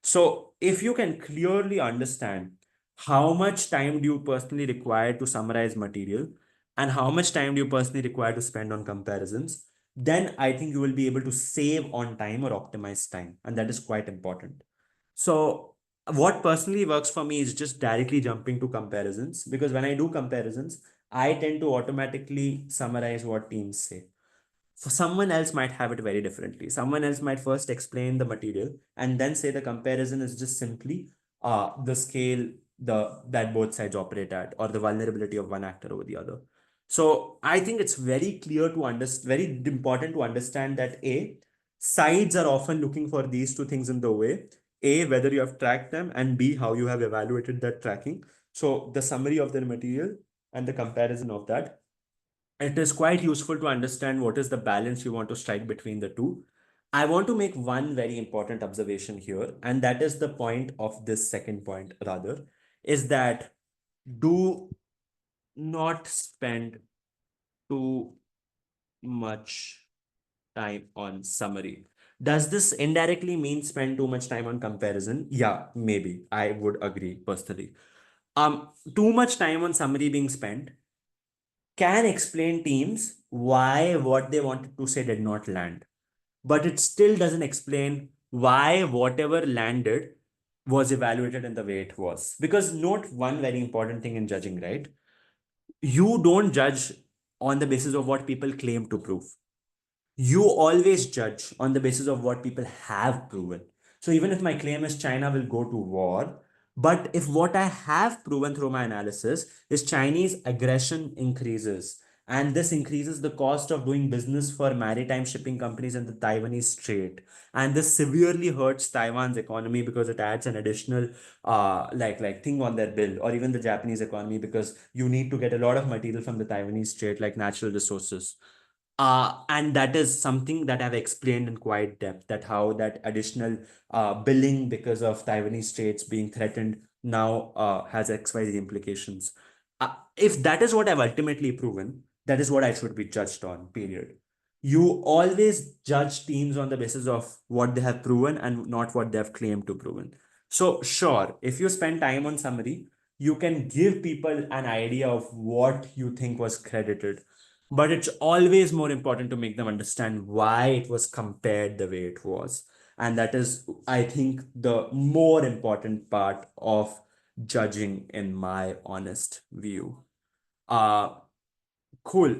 So if you can clearly understand how much time do you personally require to summarize material and how much time do you personally require to spend on comparisons, then I think you will be able to save on time or optimize time. And that is quite important. So, what personally works for me is just directly jumping to comparisons because when I do comparisons, I tend to automatically summarize what teams say. For someone else might have it very differently. Someone else might first explain the material and then say the comparison is just simply the scale that both sides operate at or the vulnerability of one actor over the other. So I think it's very clear to understand, very important to understand that A, sides are often looking for these two things in the way. A, whether you have tracked them, and B, how you have evaluated that tracking. So the summary of their material and the comparison of that, it is quite useful to understand what is the balance you want to strike between the two. I want to make one very important observation here, and that is the point of this second point, rather, is that do not spend too much time on summary. Does this indirectly mean spend too much time on comparison? Yeah, maybe. I would agree personally. Too much time on summary being spent can explain teams why what they wanted to say did not land, but it still doesn't explain why whatever landed was evaluated in the way it was. Because note one very important thing in judging, right? You don't judge on the basis of what people claim to prove. You always judge on the basis of what people have proven. So even if my claim is China will go to war, but if what I have proven through my analysis is Chinese aggression increases, and this increases the cost of doing business for maritime shipping companies in the Taiwanese Strait, and this severely hurts Taiwan's economy because it adds an additional like thing on their bill, or even the Japanese economy because you need to get a lot of material from the Taiwanese Strait, like natural resources. And that is something that I've explained in quite depth, that how that additional billing because of Taiwanese states being threatened now has XYZ implications. If that is what I've ultimately proven, that is what I should be judged on, period. You always judge teams on the basis of what they have proven and not what they have claimed to proven. So, sure, if you spend time on summary, you can give people an idea of what you think was credited, but it's always more important to make them understand why it was compared the way it was. And that is, I think, the more important part of judging, in my honest view. Uh, cool.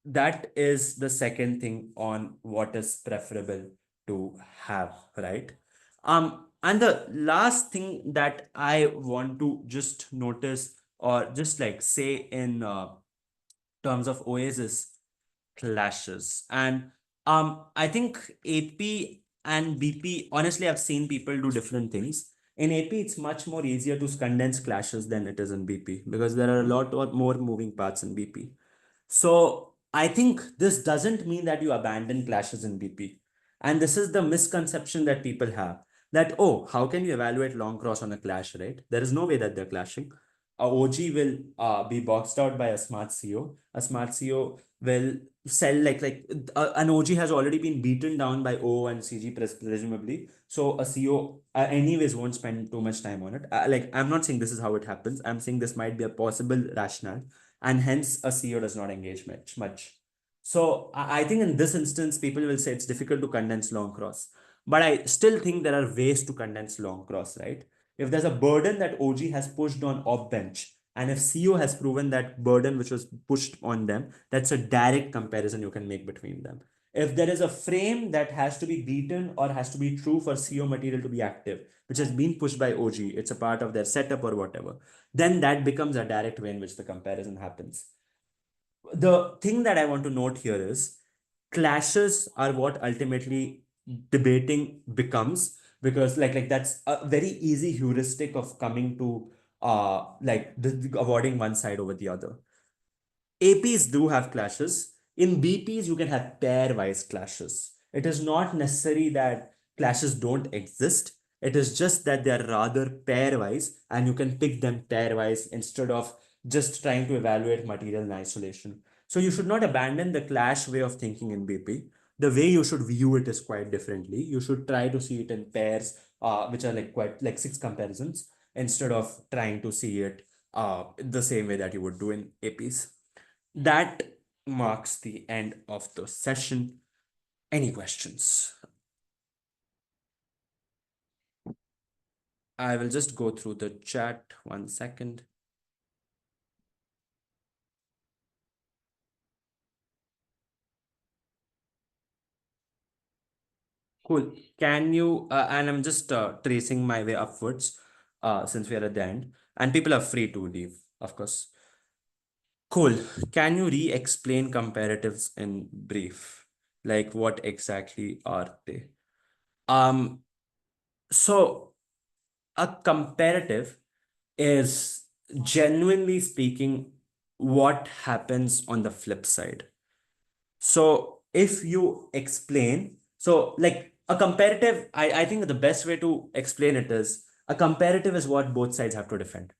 That is the second thing on what is preferable to have, right? And the last thing that I want to just notice or just like say in terms of Oasis clashes. And I think AP and BP, honestly, I've seen people do different things. In AP, it's much more easier to condense clashes than it is in BP because there are a lot more moving parts in BP. So I think this doesn't mean that you abandon clashes in BP. And this is the misconception that people have that, oh, how can you evaluate long cross on a clash, right? There is no way that they're clashing. A OG will be boxed out by a smart CO. A smart CO will sell an OG has already been beaten down by O and CG presumably. So a CO anyways won't spend too much time on it. I'm not saying this is how it happens. I'm saying this might be a possible rationale, and hence a CEO does not engage much. So I think in this instance, people will say it's difficult to condense long cross, but I still think there are ways to condense long cross, right? If there's a burden that OG has pushed on off bench, and if CEO has proven that burden which was pushed on them, that's a direct comparison you can make between them. If there is a frame that has to be beaten or has to be true for CO material to be active, which has been pushed by OG, it's a part of their setup or whatever, then that becomes a direct way in which the comparison happens. The thing that I want to note here is clashes are what ultimately debating becomes, because that's a very easy heuristic of coming to avoiding one side over the other. APs do have clashes. In BPs, you can have pairwise clashes. It is not necessary that clashes don't exist. It is just that they are rather pairwise, and you can pick them pairwise instead of just trying to evaluate material in isolation. So you should not abandon the clash way of thinking in BP. The way you should view it is quite differently. You should try to see it in pairs, which are like quite like six comparisons, instead of trying to see it the same way that you would do in APs. That marks the end of the session. Any questions? I will just go through the chat 1 second. Cool. Can you, and I'm just tracing my way upwards since we are at the end, and people are free to leave, of course. Cool. Can you re-explain comparatives in brief? Like what exactly are they? Um, so a comparative is, genuinely speaking, what happens on the flip side. So if you explain, so like a comparative, I think the best way to explain it is a comparative is what both sides have to defend.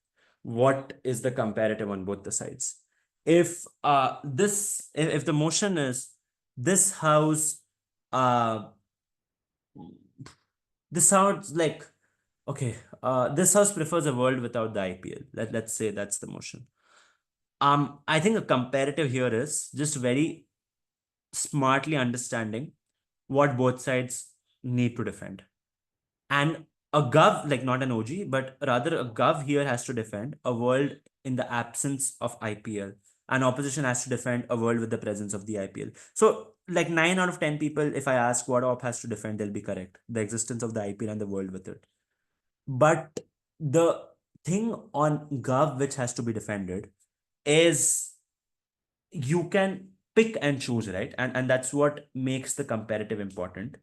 What is the comparative on both the sides? If the motion is this house, uh this sounds like, okay, this house prefers a world without the IPL. Let's say that's the motion. I think a comparative here is just very smartly understanding what both sides need to defend. And a gov, like not an OG, but rather a gov here has to defend a world in the absence of IPL. An opposition has to defend a world with the presence of the IPL. So, like 9 out of 10 people, if I ask what op has to defend, they'll be correct. The existence of the IPL and the world with it. But the thing on gov which has to be defended is you can pick and choose, right? And that's what makes the comparative important.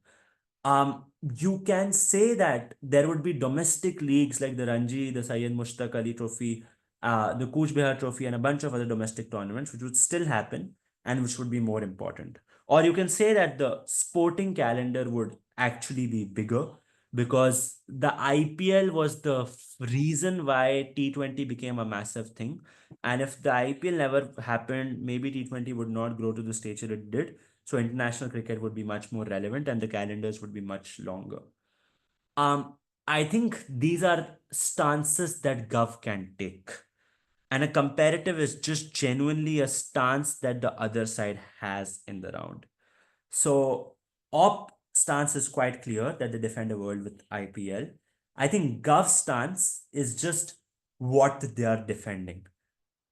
You can say that there would be domestic leagues like the Ranji, the Syed Mushtaq Ali Trophy, the Cooch Behar Trophy, and a bunch of other domestic tournaments, which would still happen and which would be more important. Or you can say that the sporting calendar would actually be bigger because the IPL was the reason why T20 became a massive thing. And if the IPL never happened, maybe T20 would not grow to the stature it did. So international cricket would be much more relevant and the calendars would be much longer. Um, I think these are stances that Gov can take. And a comparative is just genuinely a stance that the other side has in the round. So op stance is quite clear that they defend a world with IPL. I think Gov stance is just what they are defending.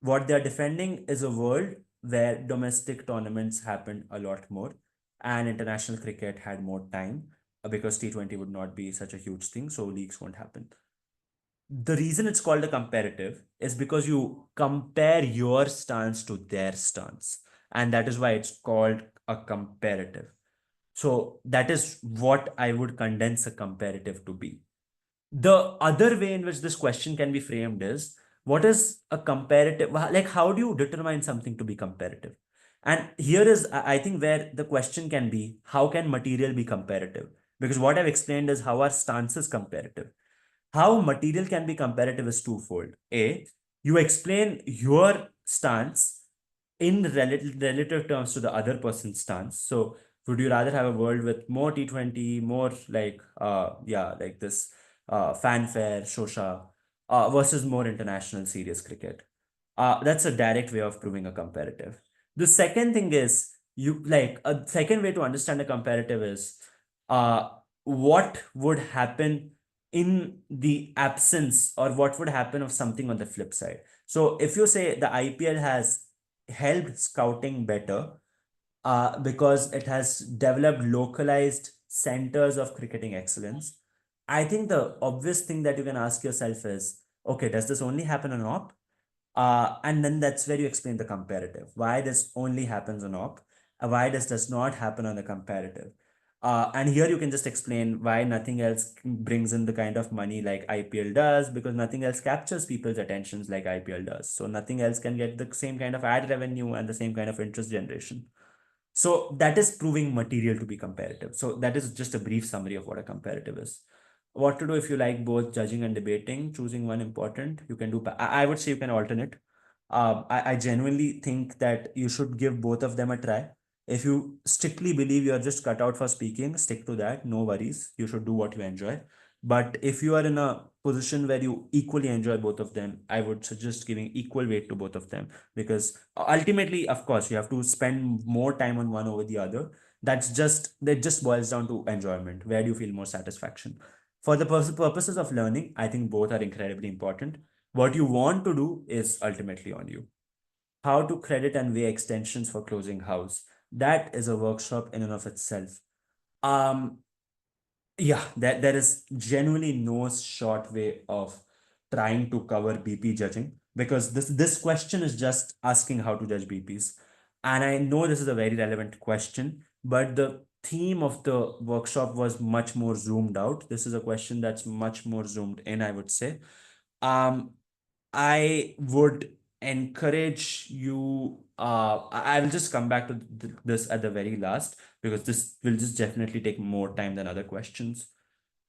What they're defending is a world where domestic tournaments happened a lot more and international cricket had more time because T20 would not be such a huge thing, so leagues won't happen. The reason it's called a comparative is because you compare your stance to their stance, and that is why it's called a comparative. So that is what I would condense a comparative to be. The other way in which this question can be framed is, what is a comparative, like how do you determine something to be comparative? And here is, I think, where the question can be, how can material be comparative? Because what I've explained is how our stance is comparative. How material can be comparative is twofold. A, you explain your stance in relative terms to the other person's stance. So would you rather have a world with more T20, more like yeah, like this fanfare, shosha, versus more international serious cricket? That's a direct way of proving a comparative. The second thing is, you like a second way to understand a comparative is uh, what would happen in the absence, or what would happen of something on the flip side. So if you say the IPL has helped scouting better because it has developed localized centers of cricketing excellence, I think the obvious thing that you can ask yourself is, okay, does this only happen on OP? And then that's where you explain the comparative. Why this only happens on OP, why this does not happen on the comparative. And here you can just explain why nothing else brings in the kind of money like IPL does, because nothing else captures people's attentions like IPL does. So nothing else can get the same kind of ad revenue and the same kind of interest generation. So that is proving material to be comparative. So that is just a brief summary of what a comparative is. What to do if you like both judging and debating, choosing one important, you can do, I would say you can alternate. I genuinely think that you should give both of them a try. If you strictly believe you're just cut out for speaking, stick to that. No worries. You should do what you enjoy. But if you are in a position where you equally enjoy both of them, I would suggest giving equal weight to both of them, because ultimately, of course, you have to spend more time on one over the other. That just boils down to enjoyment. Where do you feel more satisfaction? For the purposes of learning, I think both are incredibly important. What you want to do is ultimately on you. How to credit and weigh extensions for closing house. That is a workshop in and of itself. Um, yeah, there is genuinely no short way of trying to cover BP judging, because this question is just asking how to judge BPs. And I know this is a very relevant question, but the theme of the workshop was much more zoomed out. This is a question that's much more zoomed in, I would say. Um, I would encourage you. I will just come back to this at the very last, because this will just definitely take more time than other questions.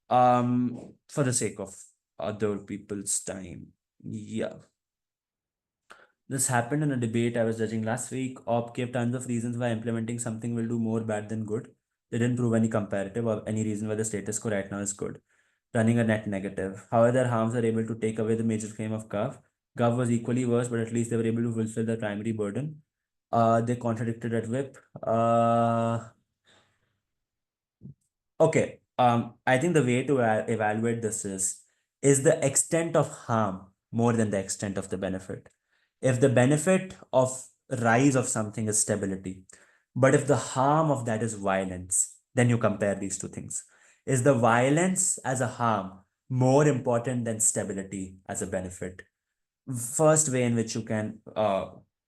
For the sake of other people's time. Yeah. This happened in a debate I was judging last week. Op gave tons of reasons why implementing something will do more bad than good. They didn't prove any comparative or any reason why the status quo right now is good. Running a net negative. However, their harms are able to take away the major claim of Gov. Gov was equally worse, but at least they were able to fulfill their primary burden. They contradicted at whip. Okay. I think the way to evaluate this is the extent of harm more than the extent of the benefit. If the benefit of rise of something is stability, but if the harm of that is violence, then you compare these two things. Is the violence as a harm more important than stability as a benefit? First way in which you can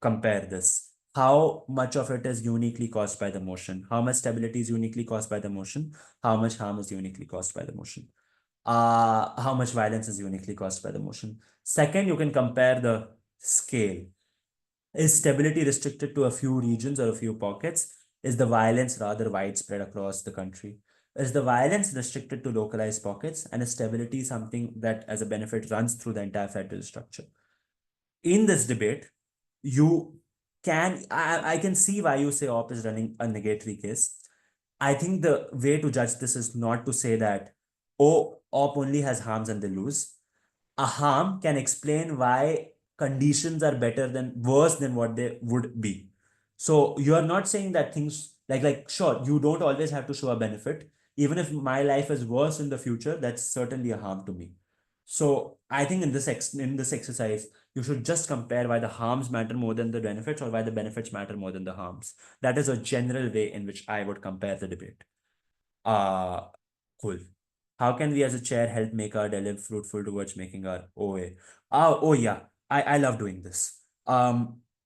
compare this, how much of it is uniquely caused by the motion, how much stability is uniquely caused by the motion, how much harm is uniquely caused by the motion, how much violence is uniquely caused by the motion. Second, you can compare the scale. Is stability restricted to a few regions or a few pockets? Is the violence rather widespread across the country? Is the violence restricted to localized pockets, and is stability something that as a benefit runs through the entire federal structure? In this debate, you I can see why you say op is running a negatory case. I think the way to judge this is not to say that, oh, op only has harms and they lose. A harm can explain why conditions are better than worse than what they would be. So you are not saying that things like sure, you don't always have to show a benefit. Even if my life is worse in the future, that's certainly a harm to me. So I think in this exercise, you should just compare why the harms matter more than the benefits, or why the benefits matter more than the harms. That is a general way in which I would compare the debate. Uh, cool. How can we as a chair help make our day fruitful towards making our OA? Oh yeah, I love doing this.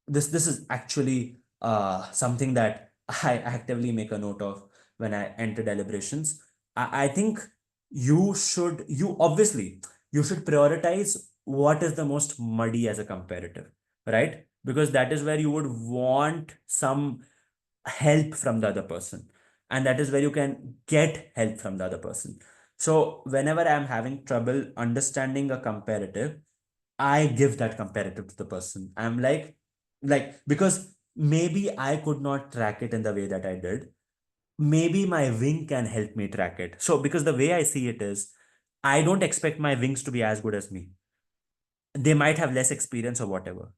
This is actually something that I actively make a note of when I enter deliberations. I think you obviously, you should prioritize what is the most muddy as a comparative, right? Because that is where you would want some help from the other person, and that is where you can get help from the other person. So whenever I'm having trouble understanding a comparative, I give that comparative to the person. I'm like, because maybe I could not track it in the way that I did. Maybe my wing can help me track it. So, because the way I see it is, I don't expect my wings to be as good as me. They might have less experience or whatever.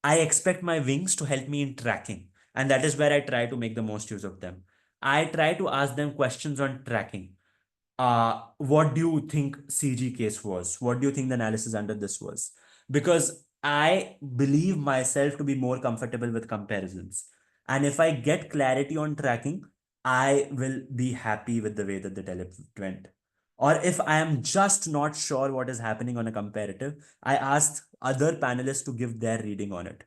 I expect my wings to help me in tracking. And that is where I try to make the most use of them. I try to ask them questions on tracking. What do you think CG case was? What do you think the analysis under this was? Because I believe myself to be more comfortable with comparisons. And if I get clarity on tracking, I will be happy with the way that the tele went. Or if I am just not sure what is happening on a comparative, I ask other panelists to give their reading on it.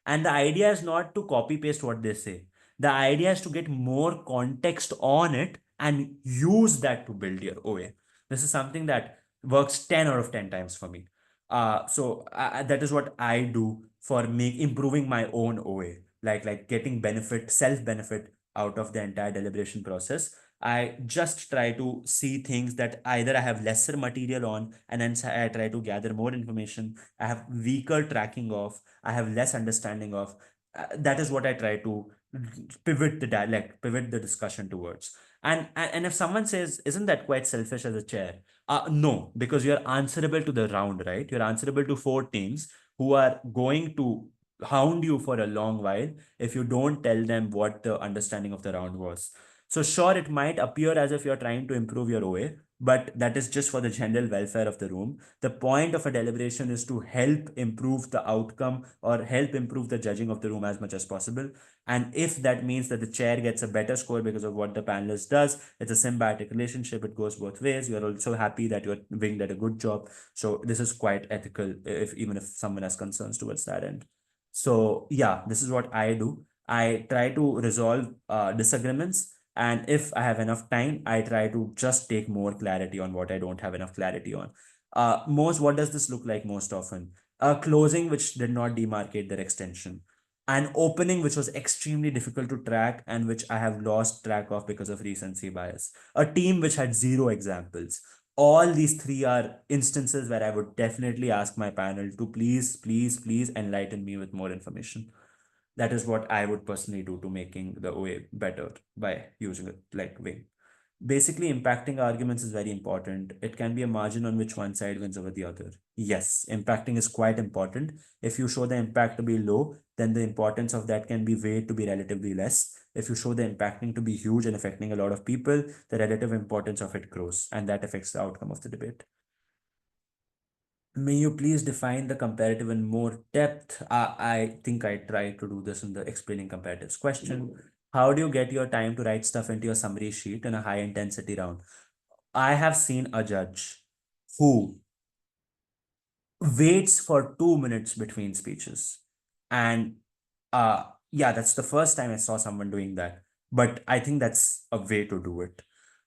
And the idea is not to copy paste what they say. The idea is to get more context on it and use that to build your OA. This is something that works 10 out of 10 times for me. That is what I do for improving my own OA, like getting benefit, self benefit out of the entire deliberation process. I just try to see things that either I have lesser material on, and then I try to gather more information. I have weaker tracking of, I have less understanding of. That is what I try to pivot the dialect, pivot the discussion towards. And if someone says, isn't that quite selfish as a chair? No, because you're answerable to the round, right? You're answerable to four teams who are going to hound you for a long while if you don't tell them what the understanding of the round was. So sure, it might appear as if you're trying to improve your OA, but that is just for the general welfare of the room. The point of a deliberation is to help improve the outcome or help improve the judging of the room as much as possible. And if that means that the chair gets a better score because of what the panelist does, it's a symbiotic relationship. It goes both ways. You're also happy that your wing did a good job. So this is quite ethical, if even if someone has concerns towards that end. So yeah, this is what I do. I try to resolve disagreements. And if I have enough time, I try to just take more clarity on what I don't have enough clarity on. What does this look like most often? A closing which did not demarcate their extension, an opening which was extremely difficult to track and which I have lost track of because of recency bias, a team which had zero examples. All these three are instances where I would definitely ask my panel to please, please, please enlighten me with more information. That is what I would personally do to making the OA better by using it like Wing. Basically, impacting arguments is very important. It can be a margin on which one side wins over the other. Yes, impacting is quite important. If you show the impact to be low, then the importance of that can be weighed to be relatively less. If you show the impacting to be huge and affecting a lot of people, the relative importance of it grows, and that affects the outcome of the debate. May you please define the comparative in more depth? I think I tried to do this in the explaining comparatives question. How do you get your time to write stuff into your summary sheet in a high intensity round? I have seen a judge who waits for 2 minutes between speeches. And yeah, that's the first time I saw someone doing that. But I think that's a way to do it.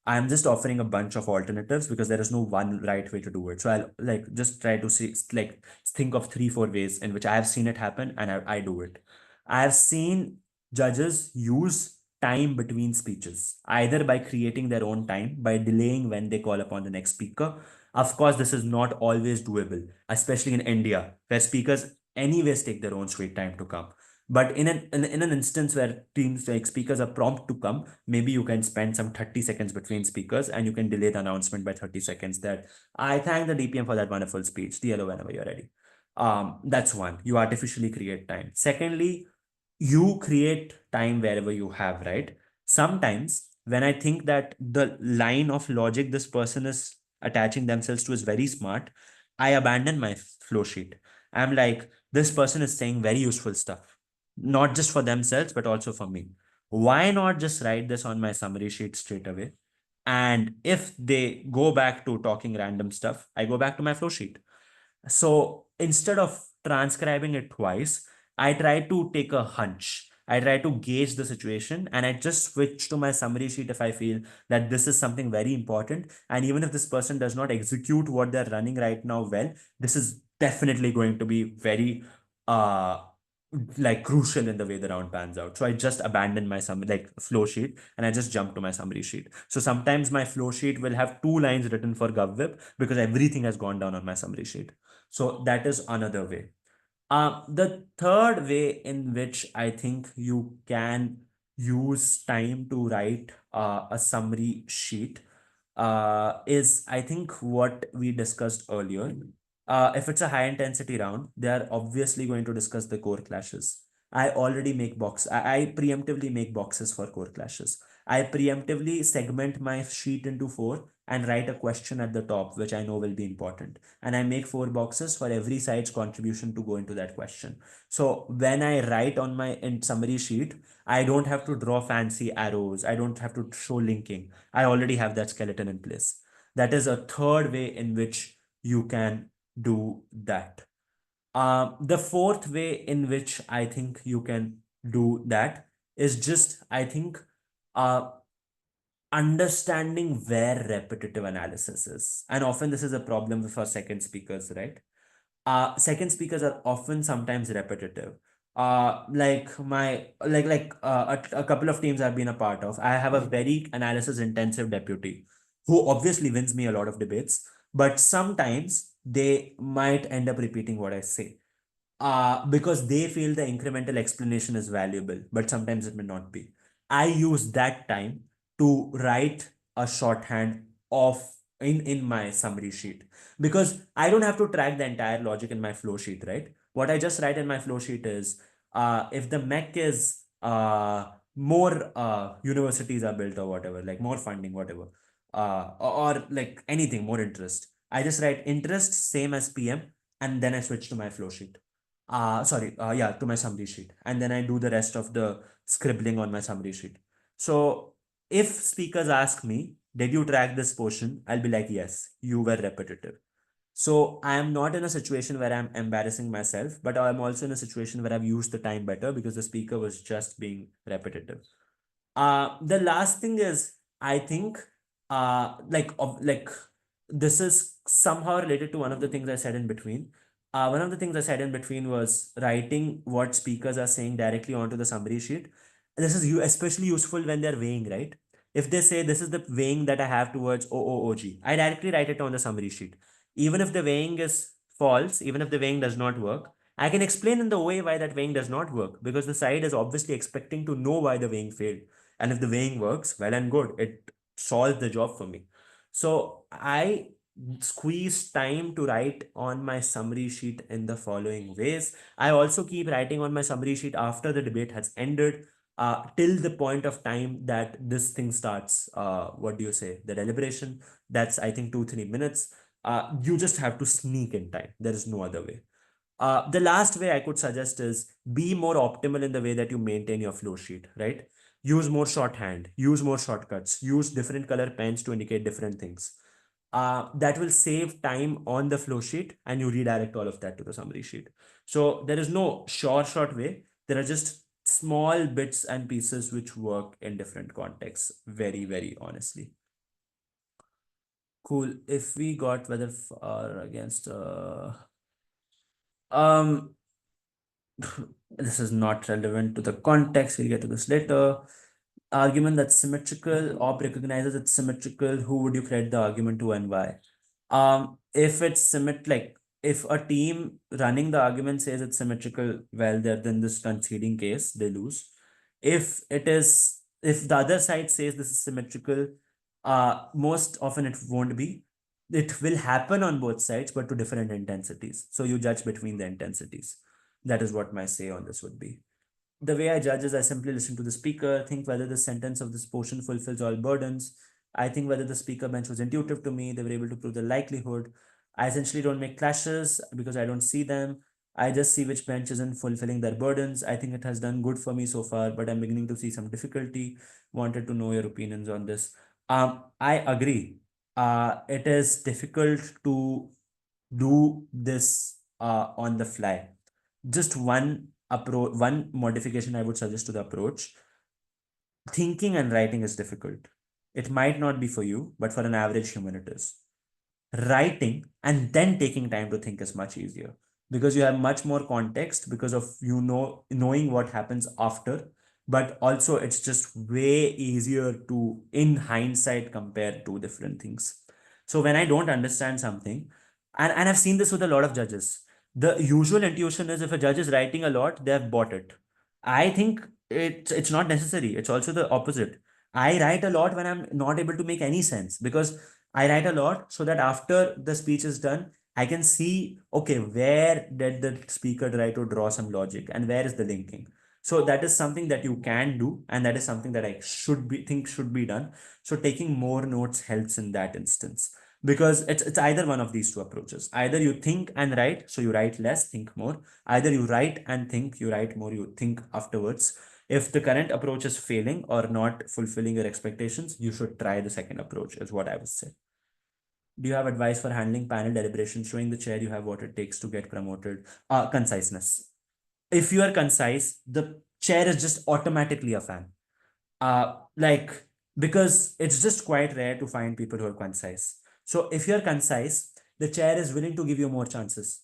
I'm just offering a bunch of alternatives because there is no one right way to do it. So I'll like just try to see like think of three, four ways in which I have seen it happen and I do it. I have seen judges use time between speeches, either by creating their own time, by delaying when they call upon the next speaker. Of course, this is not always doable, especially in India, where speakers anyways take their own sweet time to come. But in an instance where teams like speakers are prompt to come, maybe you can spend some 30 seconds between speakers and you can delay the announcement by 30 seconds that I thank the DPM for that wonderful speech. DLO whenever you're ready. That's one. You artificially create time. Secondly, you create time wherever you have, right? Sometimes when I think that the line of logic this person is attaching themselves to is very smart, I abandon my flow sheet. I'm like, this person is saying very useful stuff, not just for themselves, but also for me. Why not just write this on my summary sheet straight away? And if they go back to talking random stuff, I go back to my flow sheet. So instead of transcribing it twice, I try to take a hunch. I try to gauge the situation and I just switch to my summary sheet if I feel that this is something very important. And even if this person does not execute what they're running right now well, this is definitely going to be very uh like crucial in the way the round pans out. So I just abandon my flow sheet and I just jump to my summary sheet. So sometimes my flow sheet will have two lines written for GovWeb because everything has gone down on my summary sheet. So that is another way. The third way in which I think you can use time to write a summary sheet is, I think, what we discussed earlier. If it's a high intensity round, they are obviously going to discuss the core clashes. I preemptively make boxes for core clashes. I preemptively segment my sheet into four and write a question at the top, which I know will be important, and I make four boxes for every side's contribution to go into that question. So when I write on my summary sheet, I don't have to draw fancy arrows. I don't have to show linking. I already have that skeleton in place. That is a third way in which you can do that. The fourth way in which I think you can do that is just, I think, uh, understanding where repetitive analysis is. And often this is a problem for second speakers, right? Second speakers are often sometimes repetitive. A couple of teams I've been a part of, I have a very analysis intensive deputy who obviously wins me a lot of debates, but sometimes they might end up repeating what I say because they feel the incremental explanation is valuable, but sometimes it may not be. I use that time to write a shorthand of in my summary sheet because I don't have to track the entire logic in my flow sheet, right? What I just write in my flow sheet is if the mech is more universities are built or whatever, like more funding, whatever, or like anything, more interest. I just write interest same as PM and then I switch to my flow sheet yeah, to my summary sheet. And then I do the rest of the scribbling on my summary sheet. So if speakers ask me, did you track this portion? I'll be like, yes, you were repetitive. So I am not in a situation where I'm embarrassing myself, but I'm also in a situation where I've used the time better because the speaker was just being repetitive. The last thing is, I think, this is somehow related to one of the things I said in between. One of the things I said in between was writing what speakers are saying directly onto the summary sheet. This is especially useful when they're weighing, right? If they say this is the weighing that I have towards OOOG, I directly write it on the summary sheet. Even if the weighing is false, even if the weighing does not work, I can explain in the way why that weighing does not work because the side is obviously expecting to know why the weighing failed. And if the weighing works, well and good, it solves the job for me. So I squeeze time to write on my summary sheet in the following ways. I also keep writing on my summary sheet after the debate has ended, till the point of time that this thing starts. What do you say? The deliberation. That's, I think, 2-3 minutes. You just have to sneak in time. There is no other way. The last way I could suggest is be more optimal in the way that you maintain your flow sheet, right? Use more shorthand, use more shortcuts, use different color pens to indicate different things. That will save time on the flow sheet and you redirect all of that to the summary sheet. So there is no short way. There are just small bits and pieces which work in different contexts, very, very honestly. Cool. If we got whether or against um this is not relevant to the context. We'll get to this later. Argument that's symmetrical. Op recognizes it's symmetrical. Who would you credit the argument to and why? If it's like if a team running the argument says it's symmetrical, well, they're then this conceding case, they lose. If the other side says this is symmetrical, most often it won't be. It will happen on both sides, but to different intensities. So you judge between the intensities. That is what my say on this would be. The way I judge is I simply listen to the speaker, think whether the sentence of this portion fulfills all burdens. I think whether the speaker bench was intuitive to me, they were able to prove the likelihood. I essentially don't make clashes because I don't see them. I just see which bench isn't fulfilling their burdens. I think it has done good for me so far, but I'm beginning to see some difficulty. Wanted to know your opinions on this. I agree. It is difficult to do this on the fly. Just one approach, one modification I would suggest to the approach: thinking and writing is difficult. It might not be for you, but for an average human, it is. Writing and then taking time to think is much easier because you have much more context because of knowing what happens after, but also it's just way easier to in hindsight compare two different things. So when I don't understand something, and I've seen this with a lot of judges, the usual intuition is if a judge is writing a lot, they have bought it. I think it's not necessary. It's also the opposite. I write a lot when I'm not able to make any sense because I write a lot so that after the speech is done, I can see, okay, where did the speaker try to draw some logic and where is the linking? So that is something that you can do, and that is something that I should be think should be done. So taking more notes helps in that instance because it's either one of these two approaches. Either you think and write, so you write less, think more. Either you write and think, you write more, you think afterwards. If the current approach is failing or not fulfilling your expectations, you should try the second approach, is what I would say. Do you have advice for handling panel deliberation, showing the chair you have what it takes to get promoted? Conciseness. If you are concise, the chair is just automatically a fan. Like, because it's just quite rare to find people who are concise. So if you're concise, the chair is willing to give you more chances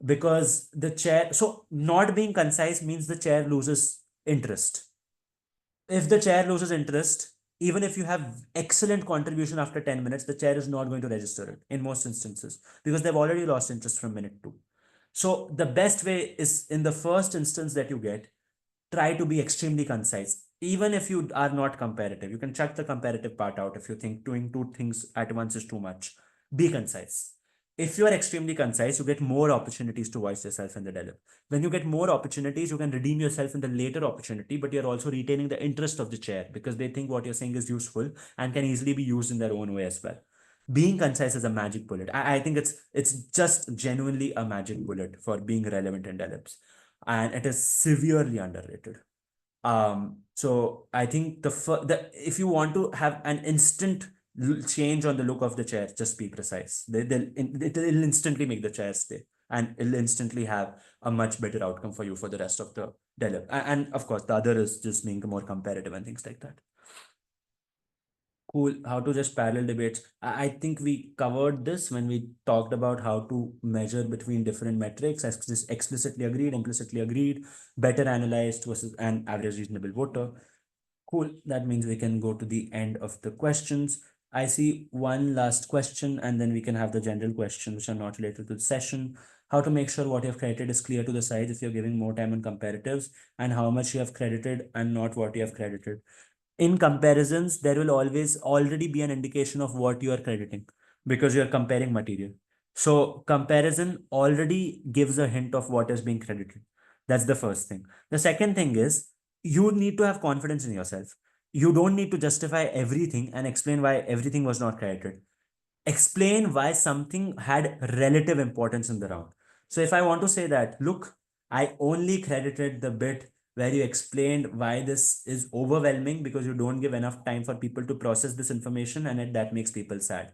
because the chair, so not being concise means the chair loses interest. If the chair loses interest, even if you have excellent contribution after 10 minutes, the chair is not going to register it in most instances because they've already lost interest from minute two. So the best way is in the first instance that you get, try to be extremely concise. Even if you are not comparative, you can check the comparative part out if you think doing two things at once is too much. Be concise. If you are extremely concise, you get more opportunities to voice yourself in the dialogue. When you get more opportunities, you can redeem yourself in the later opportunity, but you're also retaining the interest of the chair because they think what you're saying is useful and can easily be used in their own way as well. Being concise is a magic bullet. I think it's just genuinely a magic bullet for being relevant in dialogues, and it is severely underrated. So I think the if you want to have an instant change on the look of the chair, just be precise. It'll instantly make the chair stay, and it'll instantly have a much better outcome for you for the rest of the dialogue. And of course, the other is just being more comparative and things like that. Cool. How to just parallel debates. I think we covered this when we talked about how to measure between different metrics, as just explicitly agreed, implicitly agreed, better analyzed versus an average reasonable voter. Cool. That means we can go to the end of the questions. I see one last question, and then we can have the general questions which are not related to the session. How to make sure what you have credited is clear to the sides if you're giving more time on comparatives, and how much you have credited and not what you have credited. In comparisons, there will always already be an indication of what you are crediting because you are comparing material. So comparison already gives a hint of what is being credited. That's the first thing. The second thing is you need to have confidence in yourself. You don't need to justify everything and explain why everything was not credited. Explain why something had relative importance in the round. So if I want to say that, look, I only credited the bit where you explained why this is overwhelming because you don't give enough time for people to process this information and that makes people sad.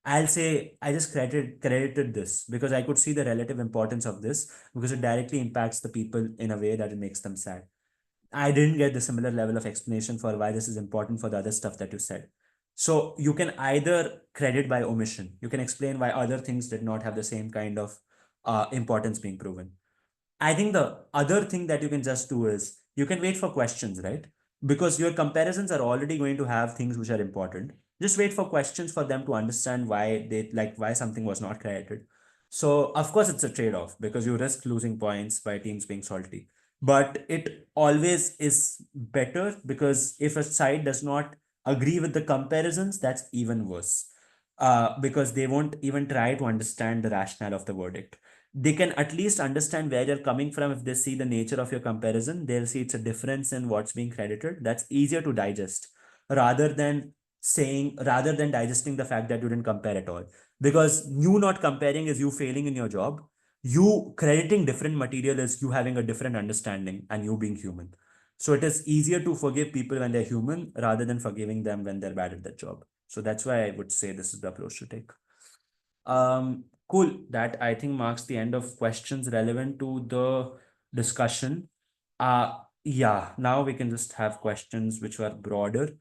I'll say I just credited this because I could see the relative importance of this because it directly impacts the people in a way that it makes them sad. I didn't get the similar level of explanation for why this is important for the other stuff that you said. So you can either credit by omission. You can explain why other things did not have the same kind of importance being proven. I think the other thing that you can just do is you can wait for questions, right? Because your comparisons are already going to have things which are important. Just wait for questions for them to understand why they like why something was not credited. So of course it's a trade-off because you risk losing points by teams being salty. But it always is better because if a side does not agree with the comparisons, that's even worse. Because they won't even try to understand the rationale of the verdict. They can at least understand where you're coming from. If they see the nature of your comparison, they'll see it's a difference in what's being credited. That's easier to digest rather than digesting the fact that you didn't compare at all. Because you not comparing is you failing in your job. You crediting different material is you having a different understanding and you being human. So it is easier to forgive people when they're human rather than forgiving them when they're bad at their job. So that's why I would say this is the approach to take. Cool. That I think marks the end of questions relevant to the discussion. Yeah, now we can just have questions which are broader.